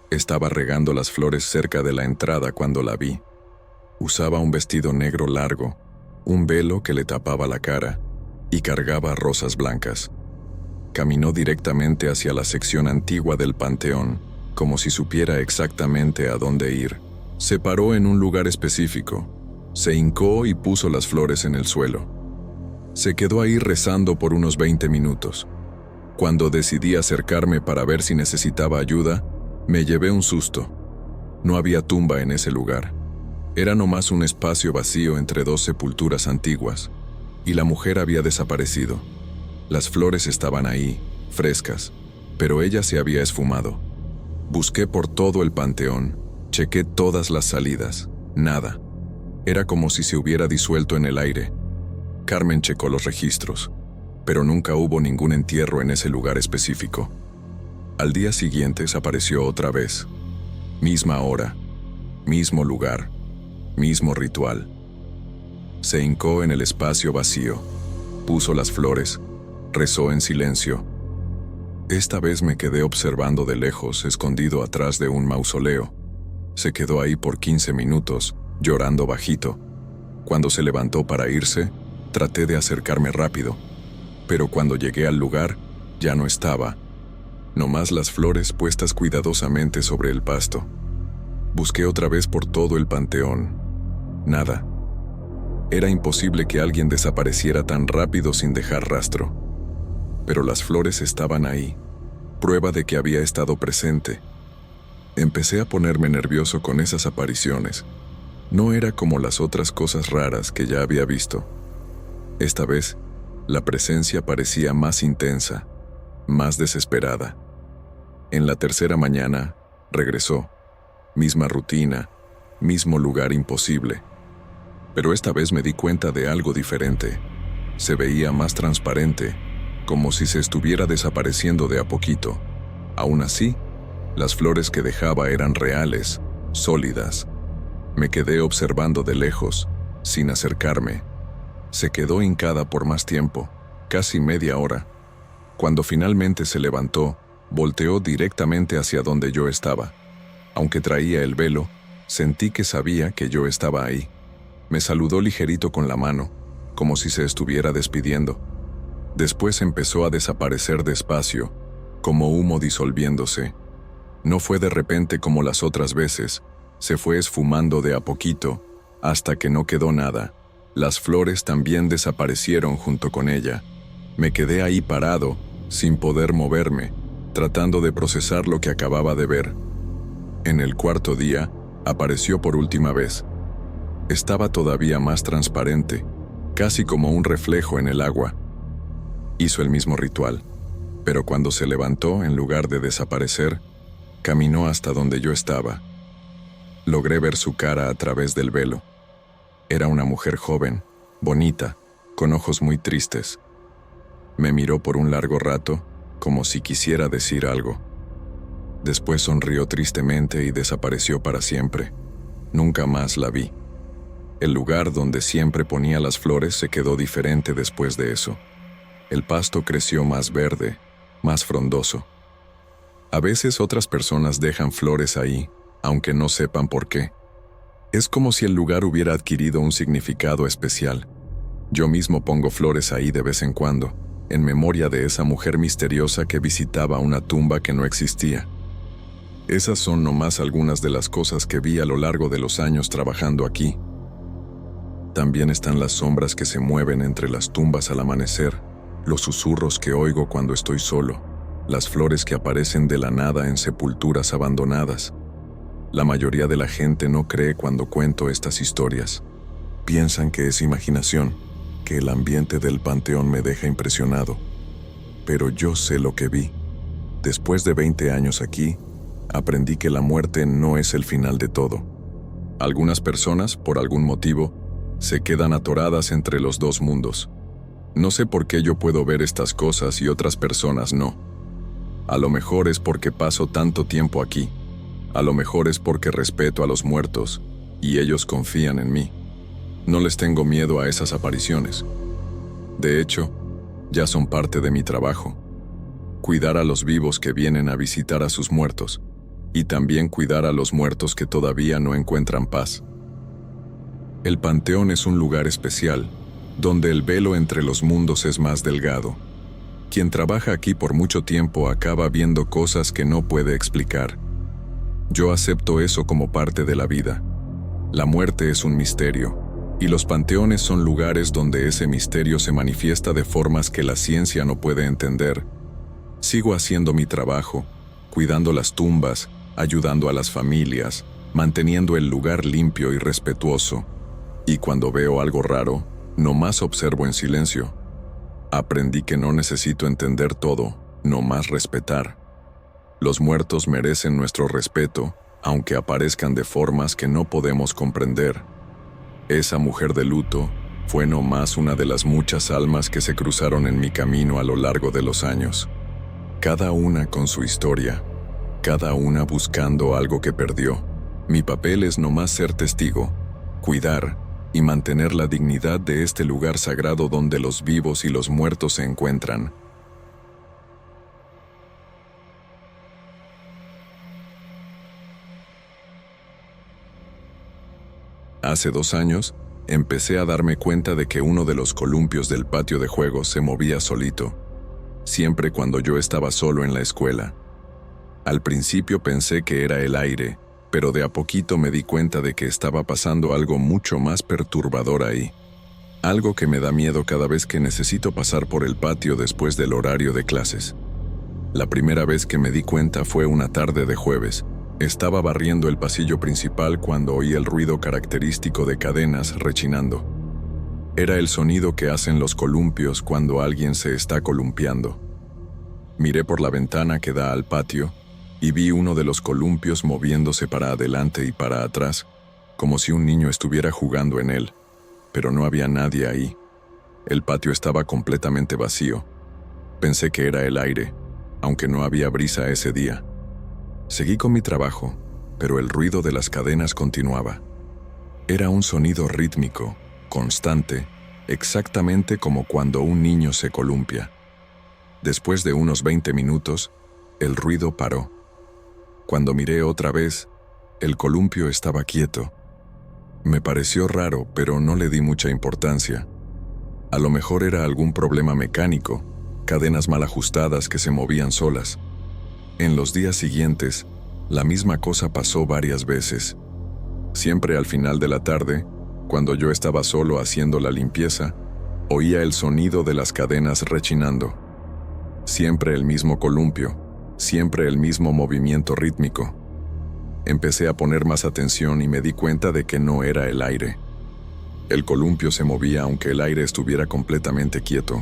Estaba regando las flores cerca de la entrada cuando la vi. Usaba un vestido negro largo, un velo que le tapaba la cara, y cargaba rosas blancas. Caminó directamente hacia la sección antigua del panteón, como si supiera exactamente a dónde ir. Se paró en un lugar específico, Se hincó y puso las flores en el suelo. Se quedó ahí rezando por unos 20 minutos. Cuando decidí acercarme para ver si necesitaba ayuda, me llevé un susto. No había tumba en ese lugar. Era nomás un espacio vacío entre dos sepulturas antiguas, y la mujer había desaparecido. Las flores estaban ahí, frescas, pero ella se había esfumado. Busqué por todo el panteón, chequé todas las salidas, nada. Era como si se hubiera disuelto en el aire. Carmen checó los registros, pero nunca hubo ningún entierro en ese lugar específico. Al día siguiente desapareció otra vez. Misma hora, mismo lugar, mismo ritual. Se hincó en el espacio vacío, puso las flores, rezó en silencio. Esta vez me quedé observando de lejos, escondido atrás de un mausoleo. Se quedó ahí por 15 minutos, llorando bajito. Cuando se levantó para irse, traté de acercarme rápido, pero cuando llegué al lugar, ya no estaba. Nomás las flores puestas cuidadosamente sobre el pasto. Busqué otra vez por todo el panteón. Nada. Era imposible que alguien desapareciera tan rápido sin dejar rastro. Pero las flores estaban ahí, prueba de que había estado presente. Empecé a ponerme nervioso con esas apariciones. No era como las otras cosas raras que ya había visto. Esta vez, la presencia parecía más intensa, más desesperada. En la tercera mañana, regresó. Misma rutina, mismo lugar imposible. Pero esta vez me di cuenta de algo diferente. Se veía más transparente, como si se estuviera desapareciendo de a poquito. Aún así, las flores que dejaba eran reales, sólidas. Me quedé observando de lejos, sin acercarme. Se quedó hincada por más tiempo, casi media hora. Cuando finalmente se levantó, volteó directamente hacia donde yo estaba. Aunque traía el velo, sentí que sabía que yo estaba ahí. Me saludó ligerito con la mano, como si se estuviera despidiendo. Después empezó a desaparecer despacio, como humo disolviéndose. No fue de repente como las otras veces, se fue esfumando de a poquito, hasta que no quedó nada. Las flores también desaparecieron junto con ella. Me quedé ahí parado, sin poder moverme, tratando de procesar lo que acababa de ver. En el cuarto día, apareció por última vez. Estaba todavía más transparente, casi como un reflejo en el agua. Hizo el mismo ritual, pero cuando se levantó, en lugar de desaparecer, caminó hasta donde yo estaba. Logré ver su cara a través del velo. Era una mujer joven, bonita, con ojos muy tristes. Me miró por un largo rato, como si quisiera decir algo. Después sonrió tristemente y desapareció para siempre. Nunca más la vi. El lugar donde siempre ponía las flores se quedó diferente después de eso. El pasto creció más verde, más frondoso. A veces otras personas dejan flores ahí, aunque no sepan por qué. Es como si el lugar hubiera adquirido un significado especial. Yo mismo pongo flores ahí de vez en cuando, en memoria de esa mujer misteriosa que visitaba una tumba que no existía. Esas son nomás algunas de las cosas que vi a lo largo de los años trabajando aquí. También están las sombras que se mueven entre las tumbas al amanecer, los susurros que oigo cuando estoy solo, las flores que aparecen de la nada en sepulturas abandonadas. La mayoría de la gente no cree cuando cuento estas historias. Piensan que es imaginación, que el ambiente del panteón me deja impresionado. Pero yo sé lo que vi. Después de 20 años aquí, aprendí que la muerte no es el final de todo. Algunas personas, por algún motivo, se quedan atoradas entre los dos mundos. No sé por qué yo puedo ver estas cosas y otras personas no. A lo mejor es porque paso tanto tiempo aquí. A lo mejor es porque respeto a los muertos y ellos confían en mí. No les tengo miedo a esas apariciones. De hecho, ya son parte de mi trabajo. Cuidar a los vivos que vienen a visitar a sus muertos y también cuidar a los muertos que todavía no encuentran paz. El panteón es un lugar especial, donde el velo entre los mundos es más delgado. Quien trabaja aquí por mucho tiempo acaba viendo cosas que no puede explicar. Yo acepto eso como parte de la vida. La muerte es un misterio, Y los panteones son lugares donde ese misterio se manifiesta de formas que la ciencia no puede entender. Sigo haciendo mi trabajo, cuidando las tumbas, ayudando a las familias, manteniendo el lugar limpio y respetuoso. Y cuando veo algo raro, nomás observo en silencio. Aprendí que no necesito entender todo, nomás respetar. Los muertos merecen nuestro respeto, aunque aparezcan de formas que no podemos comprender. Esa mujer de luto fue nomás una de las muchas almas que se cruzaron en mi camino a lo largo de los años. Cada una con su historia, cada una buscando algo que perdió. Mi papel es nomás ser testigo, cuidar y mantener la dignidad de este lugar sagrado donde los vivos y los muertos se encuentran. Hace 2 años, empecé a darme cuenta de que uno de los columpios del patio de juegos se movía solito, siempre cuando yo estaba solo en la escuela. Al principio pensé que era el aire, pero de a poquito me di cuenta de que estaba pasando algo mucho más perturbador ahí. Algo que me da miedo cada vez que necesito pasar por el patio después del horario de clases. La primera vez que me di cuenta fue una tarde de jueves. Estaba barriendo el pasillo principal cuando oí el ruido característico de cadenas rechinando. Era el sonido que hacen los columpios cuando alguien se está columpiando. Miré por la ventana que da al patio y vi uno de los columpios moviéndose para adelante y para atrás, como si un niño estuviera jugando en él, pero no había nadie ahí. El patio estaba completamente vacío. Pensé que era el aire, aunque no había brisa ese día. Seguí con mi trabajo, pero el ruido de las cadenas continuaba. Era un sonido rítmico, constante, exactamente como cuando un niño se columpia. Después de unos 20 minutos, el ruido paró. Cuando miré otra vez, el columpio estaba quieto. Me pareció raro, pero no le di mucha importancia. A lo mejor era algún problema mecánico, cadenas mal ajustadas que se movían solas. En los días siguientes, la misma cosa pasó varias veces. Siempre al final de la tarde, cuando yo estaba solo haciendo la limpieza, oía el sonido de las cadenas rechinando. Siempre el mismo columpio, siempre el mismo movimiento rítmico. Empecé a poner más atención y me di cuenta de que no era el aire. El columpio se movía aunque el aire estuviera completamente quieto.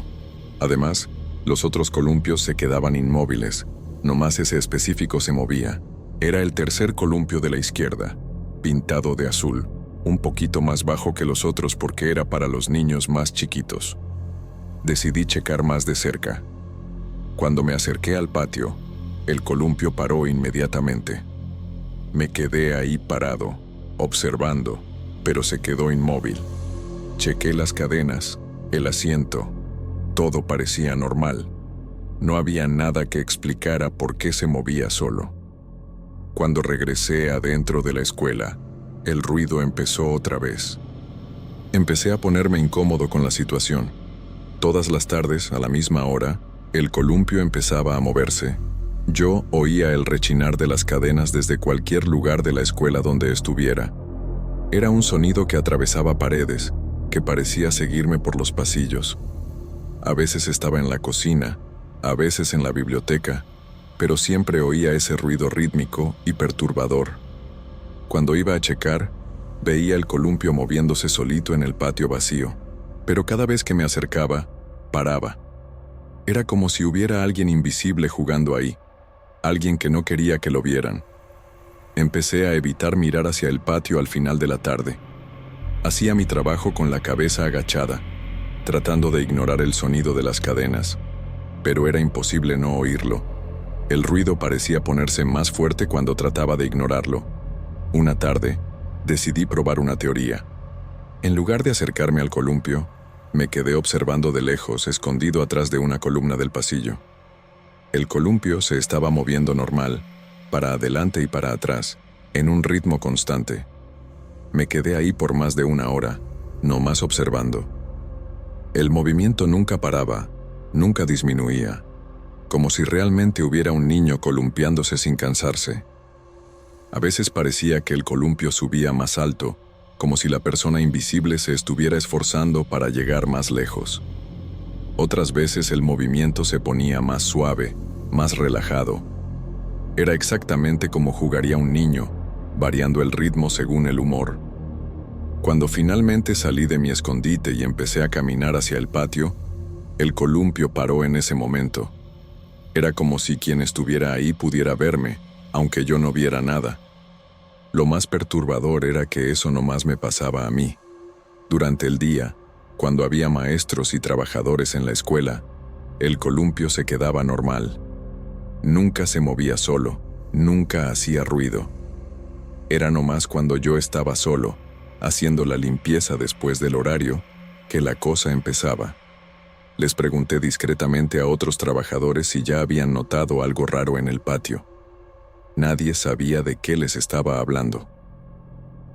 Además, los otros columpios se quedaban inmóviles. Nomás ese específico se movía. Era el tercer columpio de la izquierda, pintado de azul, un poquito más bajo que los otros porque era para los niños más chiquitos. Decidí checar más de cerca. Cuando me acerqué al patio, el columpio paró inmediatamente. Me quedé ahí parado, observando, pero se quedó inmóvil. Chequé las cadenas, el asiento, todo parecía normal. No había nada que explicara por qué se movía solo. Cuando regresé adentro de la escuela, el ruido empezó otra vez. Empecé a ponerme incómodo con la situación. Todas las tardes, a la misma hora, el columpio empezaba a moverse. Yo oía el rechinar de las cadenas desde cualquier lugar de la escuela donde estuviera. Era un sonido que atravesaba paredes, que parecía seguirme por los pasillos. A veces estaba en la cocina, a veces en la biblioteca, pero siempre oía ese ruido rítmico y perturbador. Cuando iba a checar, veía el columpio moviéndose solito en el patio vacío, pero cada vez que me acercaba, paraba. Era como si hubiera alguien invisible jugando ahí, alguien que no quería que lo vieran. Empecé a evitar mirar hacia el patio al final de la tarde. Hacía mi trabajo con la cabeza agachada, tratando de ignorar el sonido de las cadenas, pero era imposible no oírlo. El ruido parecía ponerse más fuerte cuando trataba de ignorarlo. Una tarde, decidí probar una teoría. En lugar de acercarme al columpio, me quedé observando de lejos, escondido atrás de una columna del pasillo. El columpio se estaba moviendo normal, para adelante y para atrás, en un ritmo constante. Me quedé ahí por más de 1 hora, nomás observando. El movimiento nunca paraba, nunca disminuía, como si realmente hubiera un niño columpiándose sin cansarse. A veces parecía que el columpio subía más alto, como si la persona invisible se estuviera esforzando para llegar más lejos. Otras veces el movimiento se ponía más suave, más relajado. Era exactamente como jugaría un niño, variando el ritmo según el humor. Cuando finalmente salí de mi escondite y empecé a caminar hacia el patio, el columpio paró en ese momento. Era como si quien estuviera ahí pudiera verme, aunque yo no viera nada. Lo más perturbador era que eso nomás me pasaba a mí. Durante el día, cuando había maestros y trabajadores en la escuela, el columpio se quedaba normal. Nunca se movía solo, nunca hacía ruido. Era nomás cuando yo estaba solo, haciendo la limpieza después del horario, que la cosa empezaba. Les pregunté discretamente a otros trabajadores si ya habían notado algo raro en el patio. Nadie sabía de qué les estaba hablando.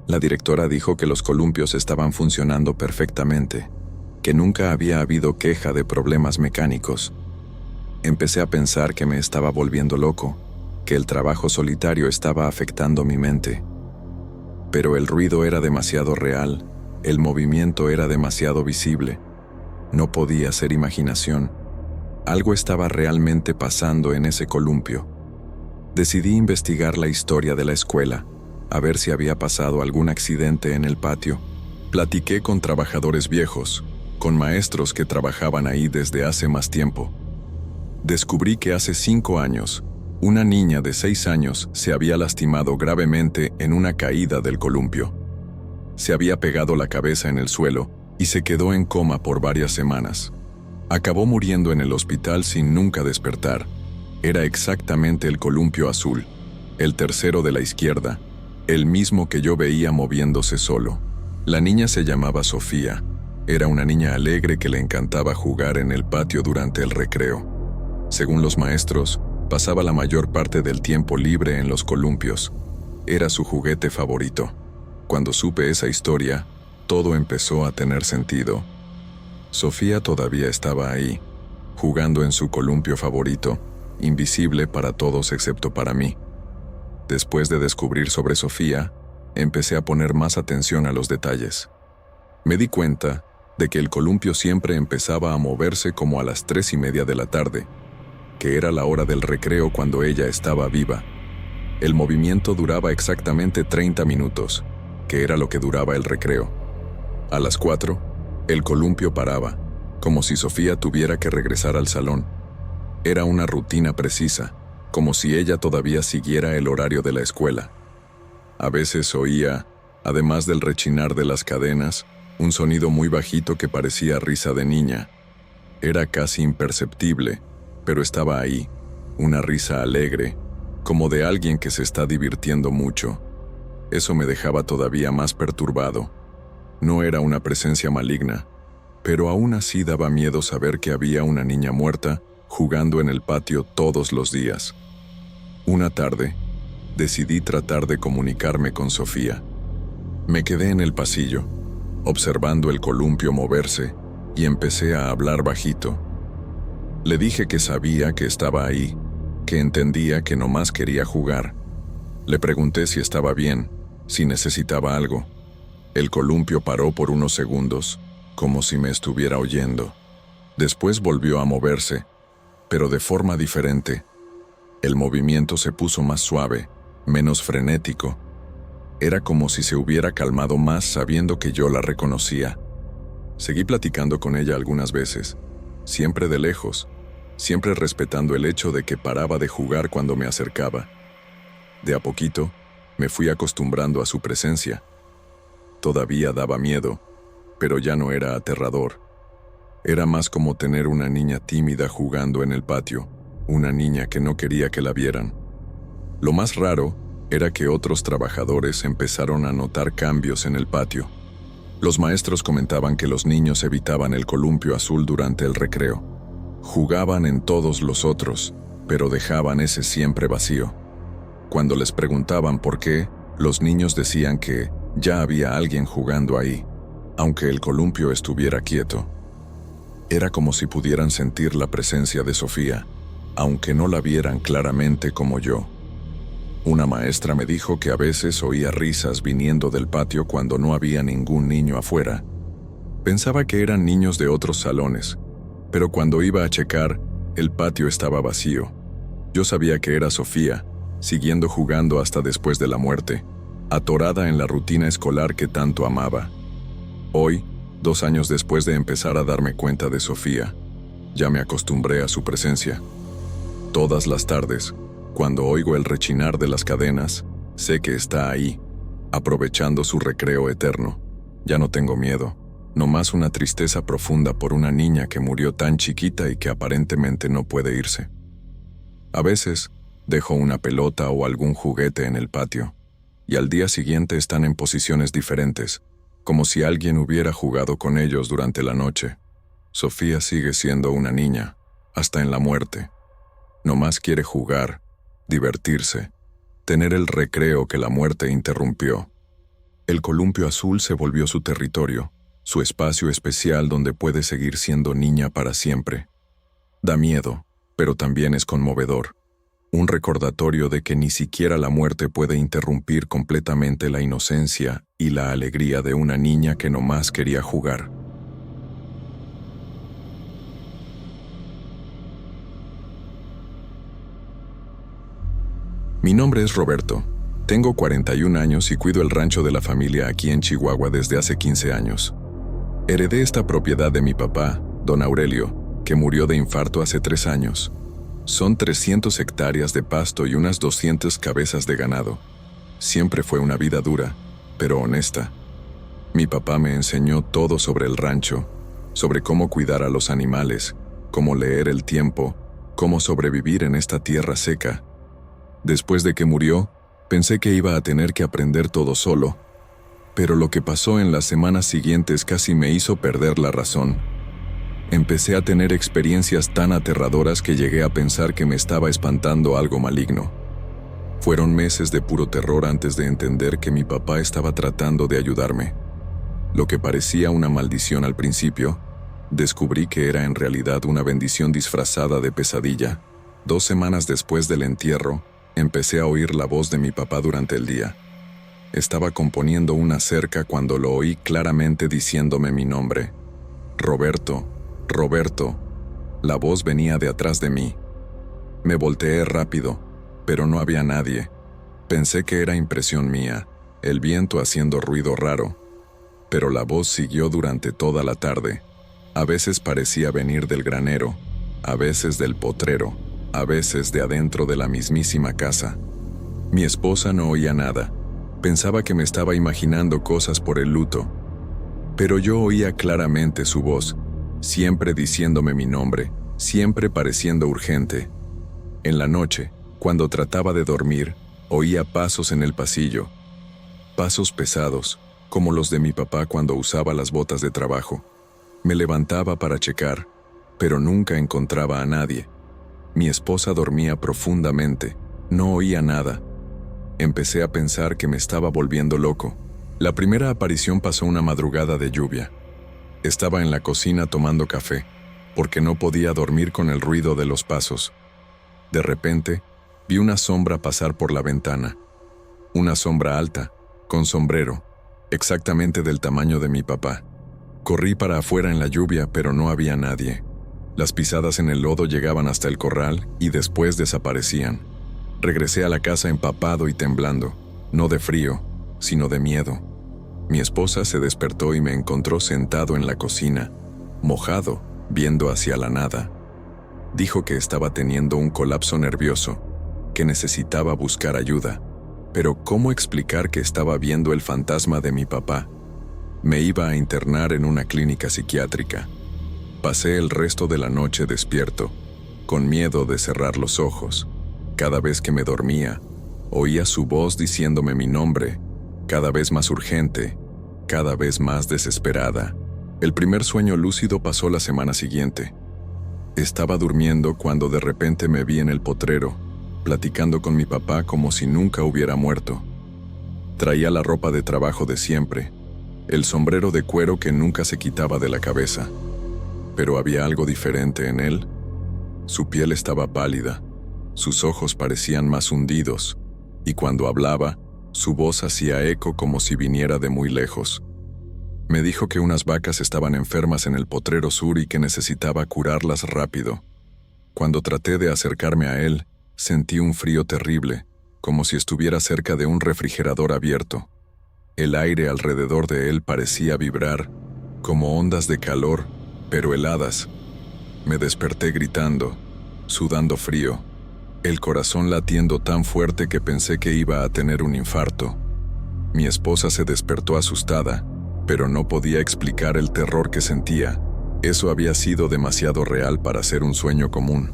La directora dijo que los columpios estaban funcionando perfectamente, que nunca había habido queja de problemas mecánicos. Empecé a pensar que me estaba volviendo loco, que el trabajo solitario estaba afectando mi mente. Pero el ruido era demasiado real, el movimiento era demasiado visible. No podía ser imaginación. Algo estaba realmente pasando en ese columpio. Decidí investigar la historia de la escuela, a ver si había pasado algún accidente en el patio. Platiqué con trabajadores viejos, con maestros que trabajaban ahí desde hace más tiempo. Descubrí que hace 5 años, una niña de 6 años se había lastimado gravemente en una caída del columpio. Se había pegado la cabeza en el suelo y se quedó en coma por varias semanas. Acabó muriendo en el hospital sin nunca despertar. Era exactamente el columpio azul, el tercero de la izquierda, el mismo que yo veía moviéndose solo. La niña se llamaba Sofía. Era una niña alegre que le encantaba jugar en el patio durante el recreo. Según los maestros, pasaba la mayor parte del tiempo libre en los columpios. Era su juguete favorito. Cuando supe esa historia, todo empezó a tener sentido. Sofía todavía estaba ahí, jugando en su columpio favorito, invisible para todos excepto para mí. Después de descubrir sobre Sofía, empecé a poner más atención a los detalles. Me di cuenta de que el columpio siempre empezaba a moverse como a las 3:30 de la tarde, que era la hora del recreo cuando ella estaba viva. El movimiento duraba exactamente 30 minutos, que era lo que duraba el recreo. A las 4, el columpio paraba, como si Sofía tuviera que regresar al salón. Era una rutina precisa, como si ella todavía siguiera el horario de la escuela. A veces oía, además del rechinar de las cadenas, un sonido muy bajito que parecía risa de niña. Era casi imperceptible, pero estaba ahí, una risa alegre, como de alguien que se está divirtiendo mucho. Eso me dejaba todavía más perturbado. No era una presencia maligna, pero aún así daba miedo saber que había una niña muerta jugando en el patio todos los días. Una tarde, decidí tratar de comunicarme con Sofía. Me quedé en el pasillo, observando el columpio moverse, y empecé a hablar bajito. Le dije que sabía que estaba ahí, que entendía que nomás quería jugar. Le pregunté si estaba bien, si necesitaba algo. El columpio paró por unos segundos, como si me estuviera oyendo. Después volvió a moverse, pero de forma diferente. El movimiento se puso más suave, menos frenético. Era como si se hubiera calmado más sabiendo que yo la reconocía. Seguí platicando con ella algunas veces, siempre de lejos, siempre respetando el hecho de que paraba de jugar cuando me acercaba. De a poquito, me fui acostumbrando a su presencia. Todavía daba miedo, pero ya no era aterrador. Era más como tener una niña tímida jugando en el patio, una niña que no quería que la vieran. Lo más raro era que otros trabajadores empezaron a notar cambios en el patio. Los maestros comentaban que los niños evitaban el columpio azul durante el recreo. Jugaban en todos los otros, pero dejaban ese siempre vacío. Cuando les preguntaban por qué, los niños decían que ya había alguien jugando ahí, aunque el columpio estuviera quieto. Era como si pudieran sentir la presencia de Sofía, aunque no la vieran claramente como yo. Una maestra me dijo que a veces oía risas viniendo del patio cuando no había ningún niño afuera. Pensaba que eran niños de otros salones, pero cuando iba a checar, el patio estaba vacío. Yo sabía que era Sofía, siguiendo jugando hasta después de la muerte, atorada en la rutina escolar que tanto amaba. Hoy, 2 años después de empezar a darme cuenta de Sofía, ya me acostumbré a su presencia. Todas las tardes, cuando oigo el rechinar de las cadenas, sé que está ahí, aprovechando su recreo eterno. Ya no tengo miedo, nomás una tristeza profunda por una niña que murió tan chiquita y que aparentemente no puede irse. A veces, dejo una pelota o algún juguete en el patio, y al día siguiente están en posiciones diferentes, como si alguien hubiera jugado con ellos durante la noche. Sofía sigue siendo una niña, hasta en la muerte. Nomás quiere jugar, divertirse, tener el recreo que la muerte interrumpió. El columpio azul se volvió su territorio, su espacio especial donde puede seguir siendo niña para siempre. Da miedo, pero también es conmovedor. Un recordatorio de que ni siquiera la muerte puede interrumpir completamente la inocencia y la alegría de una niña que nomás quería jugar. Mi nombre es Roberto. Tengo 41 años y cuido el rancho de la familia aquí en Chihuahua desde hace 15 años. Heredé esta propiedad de mi papá, don Aurelio, que murió de infarto hace 3 años. Son 300 hectáreas de pasto y unas 200 cabezas de ganado. Siempre fue una vida dura, pero honesta. Mi papá me enseñó todo sobre el rancho, sobre cómo cuidar a los animales, cómo leer el tiempo, cómo sobrevivir en esta tierra seca. Después de que murió, pensé que iba a tener que aprender todo solo, pero lo que pasó en las semanas siguientes casi me hizo perder la razón. Empecé a tener experiencias tan aterradoras que llegué a pensar que me estaba espantando algo maligno. Fueron meses de puro terror antes de entender que mi papá estaba tratando de ayudarme. Lo que parecía una maldición al principio, descubrí que era en realidad una bendición disfrazada de pesadilla. 2 semanas después del entierro, empecé a oír la voz de mi papá durante el día. Estaba componiendo una cerca cuando lo oí claramente diciéndome mi nombre. Roberto, Roberto. La voz venía de atrás de mí. Me volteé rápido, pero no había nadie. Pensé que era impresión mía, el viento haciendo ruido raro. Pero la voz siguió durante toda la tarde. A veces parecía venir del granero, a veces del potrero, a veces de adentro de la mismísima casa. Mi esposa no oía nada. Pensaba que me estaba imaginando cosas por el luto. Pero yo oía claramente su voz, siempre diciéndome mi nombre, siempre pareciendo urgente. En la noche, cuando trataba de dormir, oía pasos en el pasillo. Pasos pesados, como los de mi papá cuando usaba las botas de trabajo. Me levantaba para checar, pero nunca encontraba a nadie. Mi esposa dormía profundamente, no oía nada. Empecé a pensar que me estaba volviendo loco. La primera aparición pasó una madrugada de lluvia. Estaba en la cocina tomando café, porque no podía dormir con el ruido de los pasos. De repente, vi una sombra pasar por la ventana. Una sombra alta, con sombrero, exactamente del tamaño de mi papá. Corrí para afuera en la lluvia, pero no había nadie. Las pisadas en el lodo llegaban hasta el corral y después desaparecían. Regresé a la casa empapado y temblando, no de frío, sino de miedo. Mi esposa se despertó y me encontró sentado en la cocina, mojado, viendo hacia la nada. Dijo que estaba teniendo un colapso nervioso, que necesitaba buscar ayuda. Pero ¿cómo explicar que estaba viendo el fantasma de mi papá? Me iba a internar en una clínica psiquiátrica. Pasé el resto de la noche despierto, con miedo de cerrar los ojos. Cada vez que me dormía, oía su voz diciéndome mi nombre, cada vez más urgente, cada vez más desesperada. El primer sueño lúcido pasó la semana siguiente. Estaba durmiendo cuando de repente me vi en el potrero, platicando con mi papá como si nunca hubiera muerto. Traía la ropa de trabajo de siempre, el sombrero de cuero que nunca se quitaba de la cabeza. Pero había algo diferente en él. Su piel estaba pálida, sus ojos parecían más hundidos, y cuando hablaba, su voz hacía eco como si viniera de muy lejos. Me dijo que unas vacas estaban enfermas en el Potrero Sur y que necesitaba curarlas rápido. Cuando traté de acercarme a él, sentí un frío terrible, como si estuviera cerca de un refrigerador abierto. El aire alrededor de él parecía vibrar, como ondas de calor, pero heladas. Me desperté gritando, sudando frío, el corazón latiendo tan fuerte que pensé que iba a tener un infarto. Mi esposa se despertó asustada, pero no podía explicar el terror que sentía. Eso había sido demasiado real para ser un sueño común.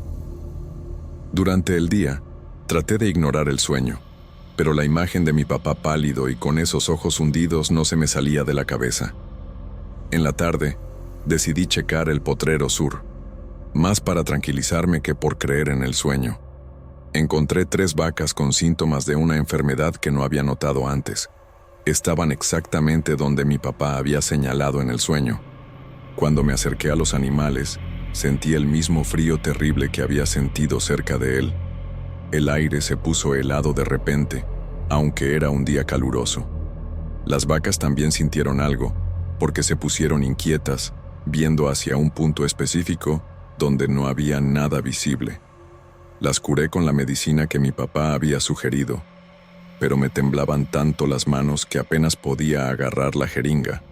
Durante el día, traté de ignorar el sueño, pero la imagen de mi papá pálido y con esos ojos hundidos no se me salía de la cabeza. En la tarde, decidí checar el Potrero Sur, más para tranquilizarme que por creer en el sueño. Encontré 3 vacas con síntomas de una enfermedad que no había notado antes. Estaban exactamente donde mi papá había señalado en el sueño. Cuando me acerqué a los animales, sentí el mismo frío terrible que había sentido cerca de él. El aire se puso helado de repente, aunque era un día caluroso. Las vacas también sintieron algo, porque se pusieron inquietas, viendo hacia un punto específico donde no había nada visible. Las curé con la medicina que mi papá había sugerido, pero me temblaban tanto las manos que apenas podía agarrar la jeringa.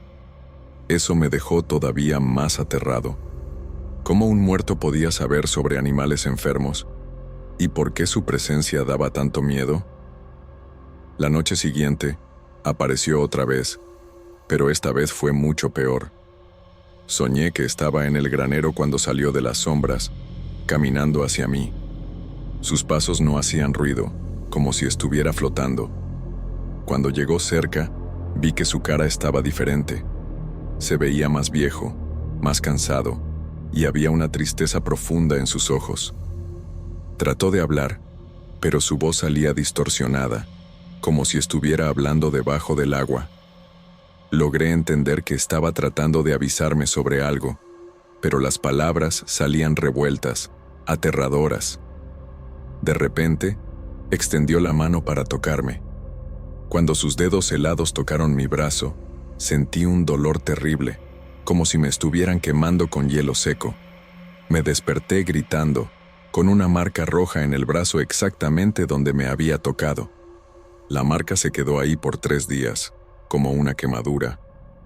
Eso me dejó todavía más aterrado. ¿Cómo un muerto podía saber sobre animales enfermos? ¿Y por qué su presencia daba tanto miedo? La noche siguiente, apareció otra vez, pero esta vez fue mucho peor. Soñé que estaba en el granero cuando salió de las sombras, caminando hacia mí. Sus pasos no hacían ruido, como si estuviera flotando. Cuando llegó cerca, vi que su cara estaba diferente. Se veía más viejo, más cansado, y había una tristeza profunda en sus ojos. Trató de hablar, pero su voz salía distorsionada, como si estuviera hablando debajo del agua. Logré entender que estaba tratando de avisarme sobre algo, pero las palabras salían revueltas, aterradoras. De repente, extendió la mano para tocarme. Cuando sus dedos helados tocaron mi brazo, sentí un dolor terrible, como si me estuvieran quemando con hielo seco. Me desperté gritando, con una marca roja en el brazo exactamente donde me había tocado. La marca se quedó ahí por 3 días, como una quemadura,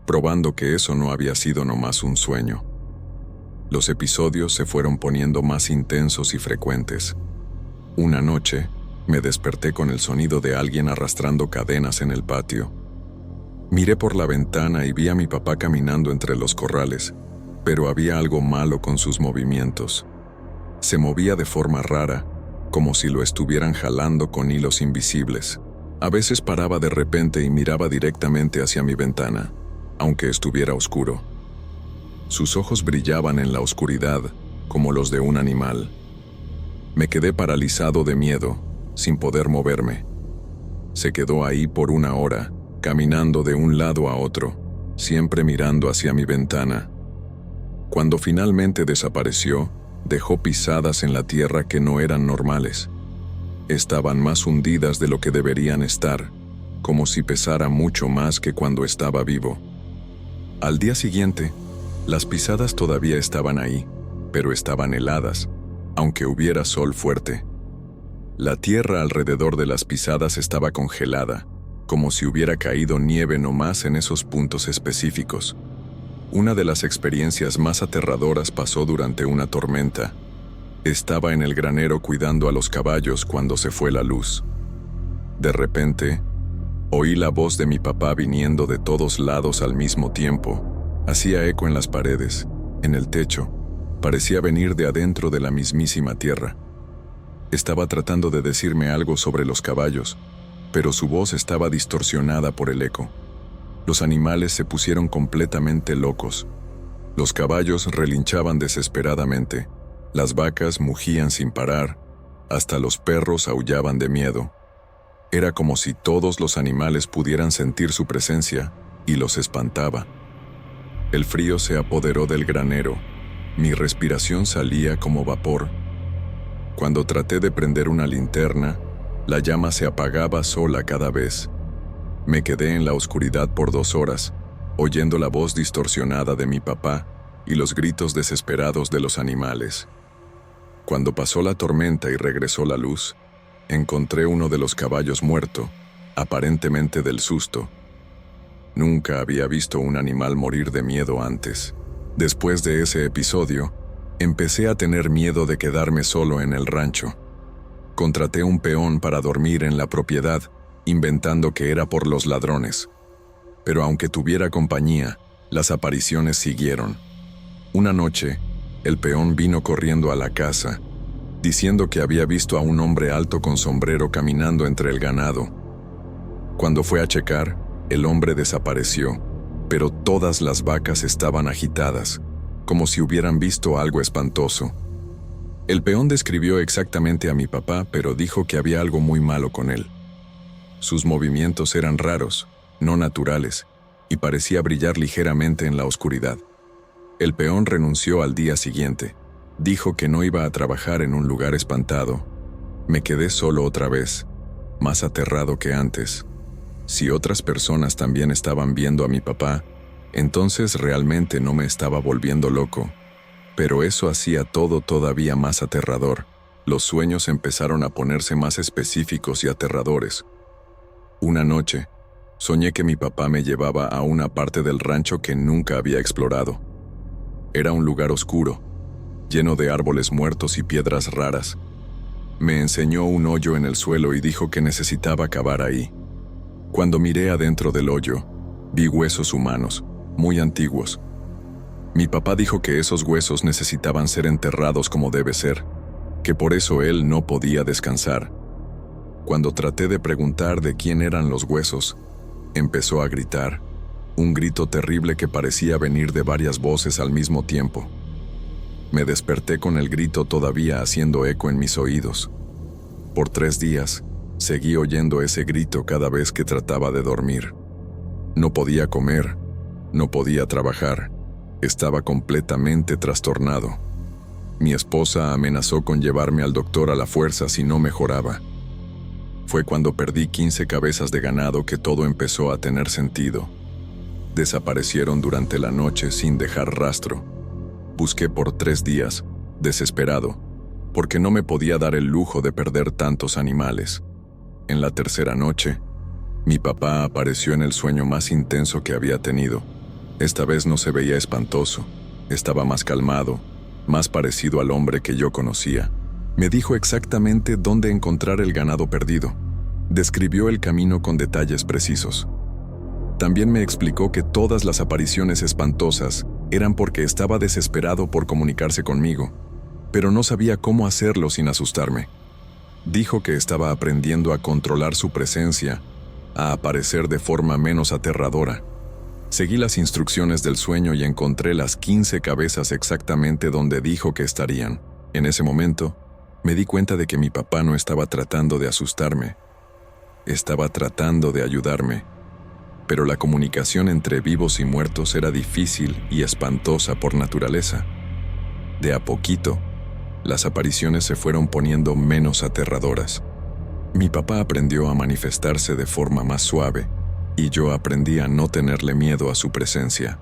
probando que eso no había sido nomás un sueño. Los episodios se fueron poniendo más intensos y frecuentes. Una noche, me desperté con el sonido de alguien arrastrando cadenas en el patio. Miré por la ventana y vi a mi papá caminando entre los corrales, pero había algo malo con sus movimientos. Se movía de forma rara, como si lo estuvieran jalando con hilos invisibles. A veces paraba de repente y miraba directamente hacia mi ventana, aunque estuviera oscuro. Sus ojos brillaban en la oscuridad, como los de un animal. Me quedé paralizado de miedo, sin poder moverme. Se quedó ahí por 1 hora, caminando de un lado a otro, siempre mirando hacia mi ventana. Cuando finalmente desapareció, dejó pisadas en la tierra que no eran normales. Estaban más hundidas de lo que deberían estar, como si pesara mucho más que cuando estaba vivo. Al día siguiente, las pisadas todavía estaban ahí, pero estaban heladas, aunque hubiera sol fuerte. La tierra alrededor de las pisadas estaba congelada, como si hubiera caído nieve nomás en esos puntos específicos. Una de las experiencias más aterradoras pasó durante una tormenta. Estaba en el granero cuidando a los caballos cuando se fue la luz. De repente, oí la voz de mi papá viniendo de todos lados al mismo tiempo. Hacía eco en las paredes, en el techo. Parecía venir de adentro de la mismísima tierra. Estaba tratando de decirme algo sobre los caballos, pero su voz estaba distorsionada por el eco. Los animales se pusieron completamente locos. Los caballos relinchaban desesperadamente, las vacas mugían sin parar, hasta los perros aullaban de miedo. Era como si todos los animales pudieran sentir su presencia y los espantaba. El frío se apoderó del granero. Mi respiración salía como vapor. Cuando traté de prender una linterna, La llama se apagaba sola cada vez. Me quedé en la oscuridad por 2 horas, oyendo la voz distorsionada de mi papá y los gritos desesperados de los animales. Cuando pasó la tormenta y regresó la luz, encontré uno de los caballos muerto, aparentemente del susto. Nunca había visto un animal morir de miedo antes. Después de ese episodio, empecé a tener miedo de quedarme solo en el rancho. Contraté un peón para dormir en la propiedad, inventando que era por los ladrones. Pero aunque tuviera compañía, las apariciones siguieron. Una noche, el peón vino corriendo a la casa, diciendo que había visto a un hombre alto con sombrero caminando entre el ganado. Cuando fue a checar, el hombre desapareció, pero todas las vacas estaban agitadas, como si hubieran visto algo espantoso. El peón describió exactamente a mi papá, pero dijo que había algo muy malo con él. Sus movimientos eran raros, no naturales, y parecía brillar ligeramente en la oscuridad. El peón renunció al día siguiente. Dijo que no iba a trabajar en un lugar espantado. Me quedé solo otra vez, más aterrado que antes. Si otras personas también estaban viendo a mi papá, entonces realmente no me estaba volviendo loco. Pero eso hacía todo todavía más aterrador. Los sueños empezaron a ponerse más específicos y aterradores. Una noche, soñé que mi papá me llevaba a una parte del rancho que nunca había explorado. Era un lugar oscuro, lleno de árboles muertos y piedras raras. Me enseñó un hoyo en el suelo y dijo que necesitaba cavar ahí. Cuando miré adentro del hoyo, vi huesos humanos, muy antiguos. Mi papá dijo que esos huesos necesitaban ser enterrados como debe ser, que por eso él no podía descansar. Cuando traté de preguntar de quién eran los huesos, empezó a gritar, un grito terrible que parecía venir de varias voces al mismo tiempo. Me desperté con el grito todavía haciendo eco en mis oídos. Por 3 días, seguí oyendo ese grito cada vez que trataba de dormir. No podía comer, no podía trabajar, estaba completamente trastornado. Mi esposa amenazó con llevarme al doctor a la fuerza si no mejoraba. Fue cuando perdí 15 cabezas de ganado que todo empezó a tener sentido. Desaparecieron durante la noche sin dejar rastro. Busqué por 3 días, desesperado, porque no me podía dar el lujo de perder tantos animales. En la tercera noche, mi papá apareció en el sueño más intenso que había tenido. Esta vez no se veía espantoso, estaba más calmado, más parecido al hombre que yo conocía. Me dijo exactamente dónde encontrar el ganado perdido. Describió el camino con detalles precisos. También me explicó que todas las apariciones espantosas eran porque estaba desesperado por comunicarse conmigo, pero no sabía cómo hacerlo sin asustarme. Dijo que estaba aprendiendo a controlar su presencia, a aparecer de forma menos aterradora. Seguí las instrucciones del sueño y encontré las 15 cabezas exactamente donde dijo que estarían. En ese momento, me di cuenta de que mi papá no estaba tratando de asustarme, estaba tratando de ayudarme. Pero la comunicación entre vivos y muertos era difícil y espantosa por naturaleza. De a poquito, las apariciones se fueron poniendo menos aterradoras. Mi papá aprendió a manifestarse de forma más suave, y yo aprendí a no tenerle miedo a su presencia.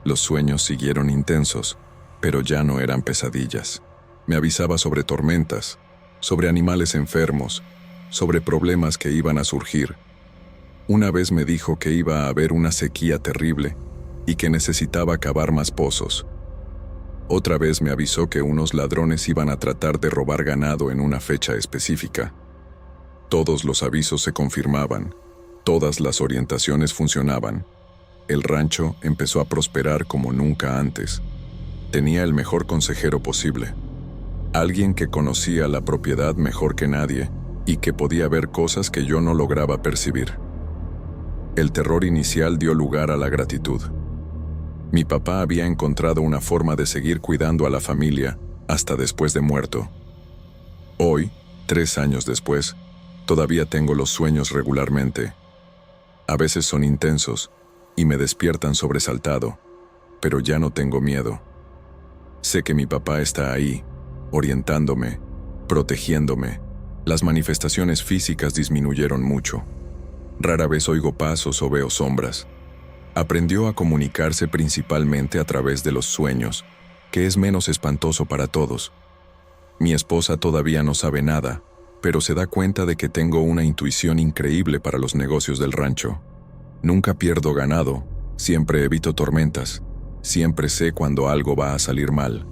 Los sueños siguieron intensos, pero ya no eran pesadillas. Me avisaba sobre tormentas, sobre animales enfermos, sobre problemas que iban a surgir. Una vez me dijo que iba a haber una sequía terrible y que necesitaba cavar más pozos. Otra vez me avisó que unos ladrones iban a tratar de robar ganado en una fecha específica. Todos los avisos se confirmaban, todas las orientaciones funcionaban. El rancho empezó a prosperar como nunca antes. Tenía el mejor consejero posible, alguien que conocía la propiedad mejor que nadie y que podía ver cosas que yo no lograba percibir. El terror inicial dio lugar a la gratitud. Mi papá había encontrado una forma de seguir cuidando a la familia hasta después de muerto. Hoy, 3 años después, todavía tengo los sueños regularmente. A veces son intensos y me despiertan sobresaltado, pero ya no tengo miedo. Sé que mi papá está ahí, orientándome, protegiéndome, Las manifestaciones físicas disminuyeron mucho. Rara vez oigo pasos o veo sombras. Aprendió a comunicarse principalmente a través de los sueños, que es menos espantoso para todos. Mi esposa todavía no sabe nada, pero se da cuenta de que tengo una intuición increíble para los negocios del rancho. Nunca pierdo ganado, siempre evito tormentas, siempre sé cuando algo va a salir mal.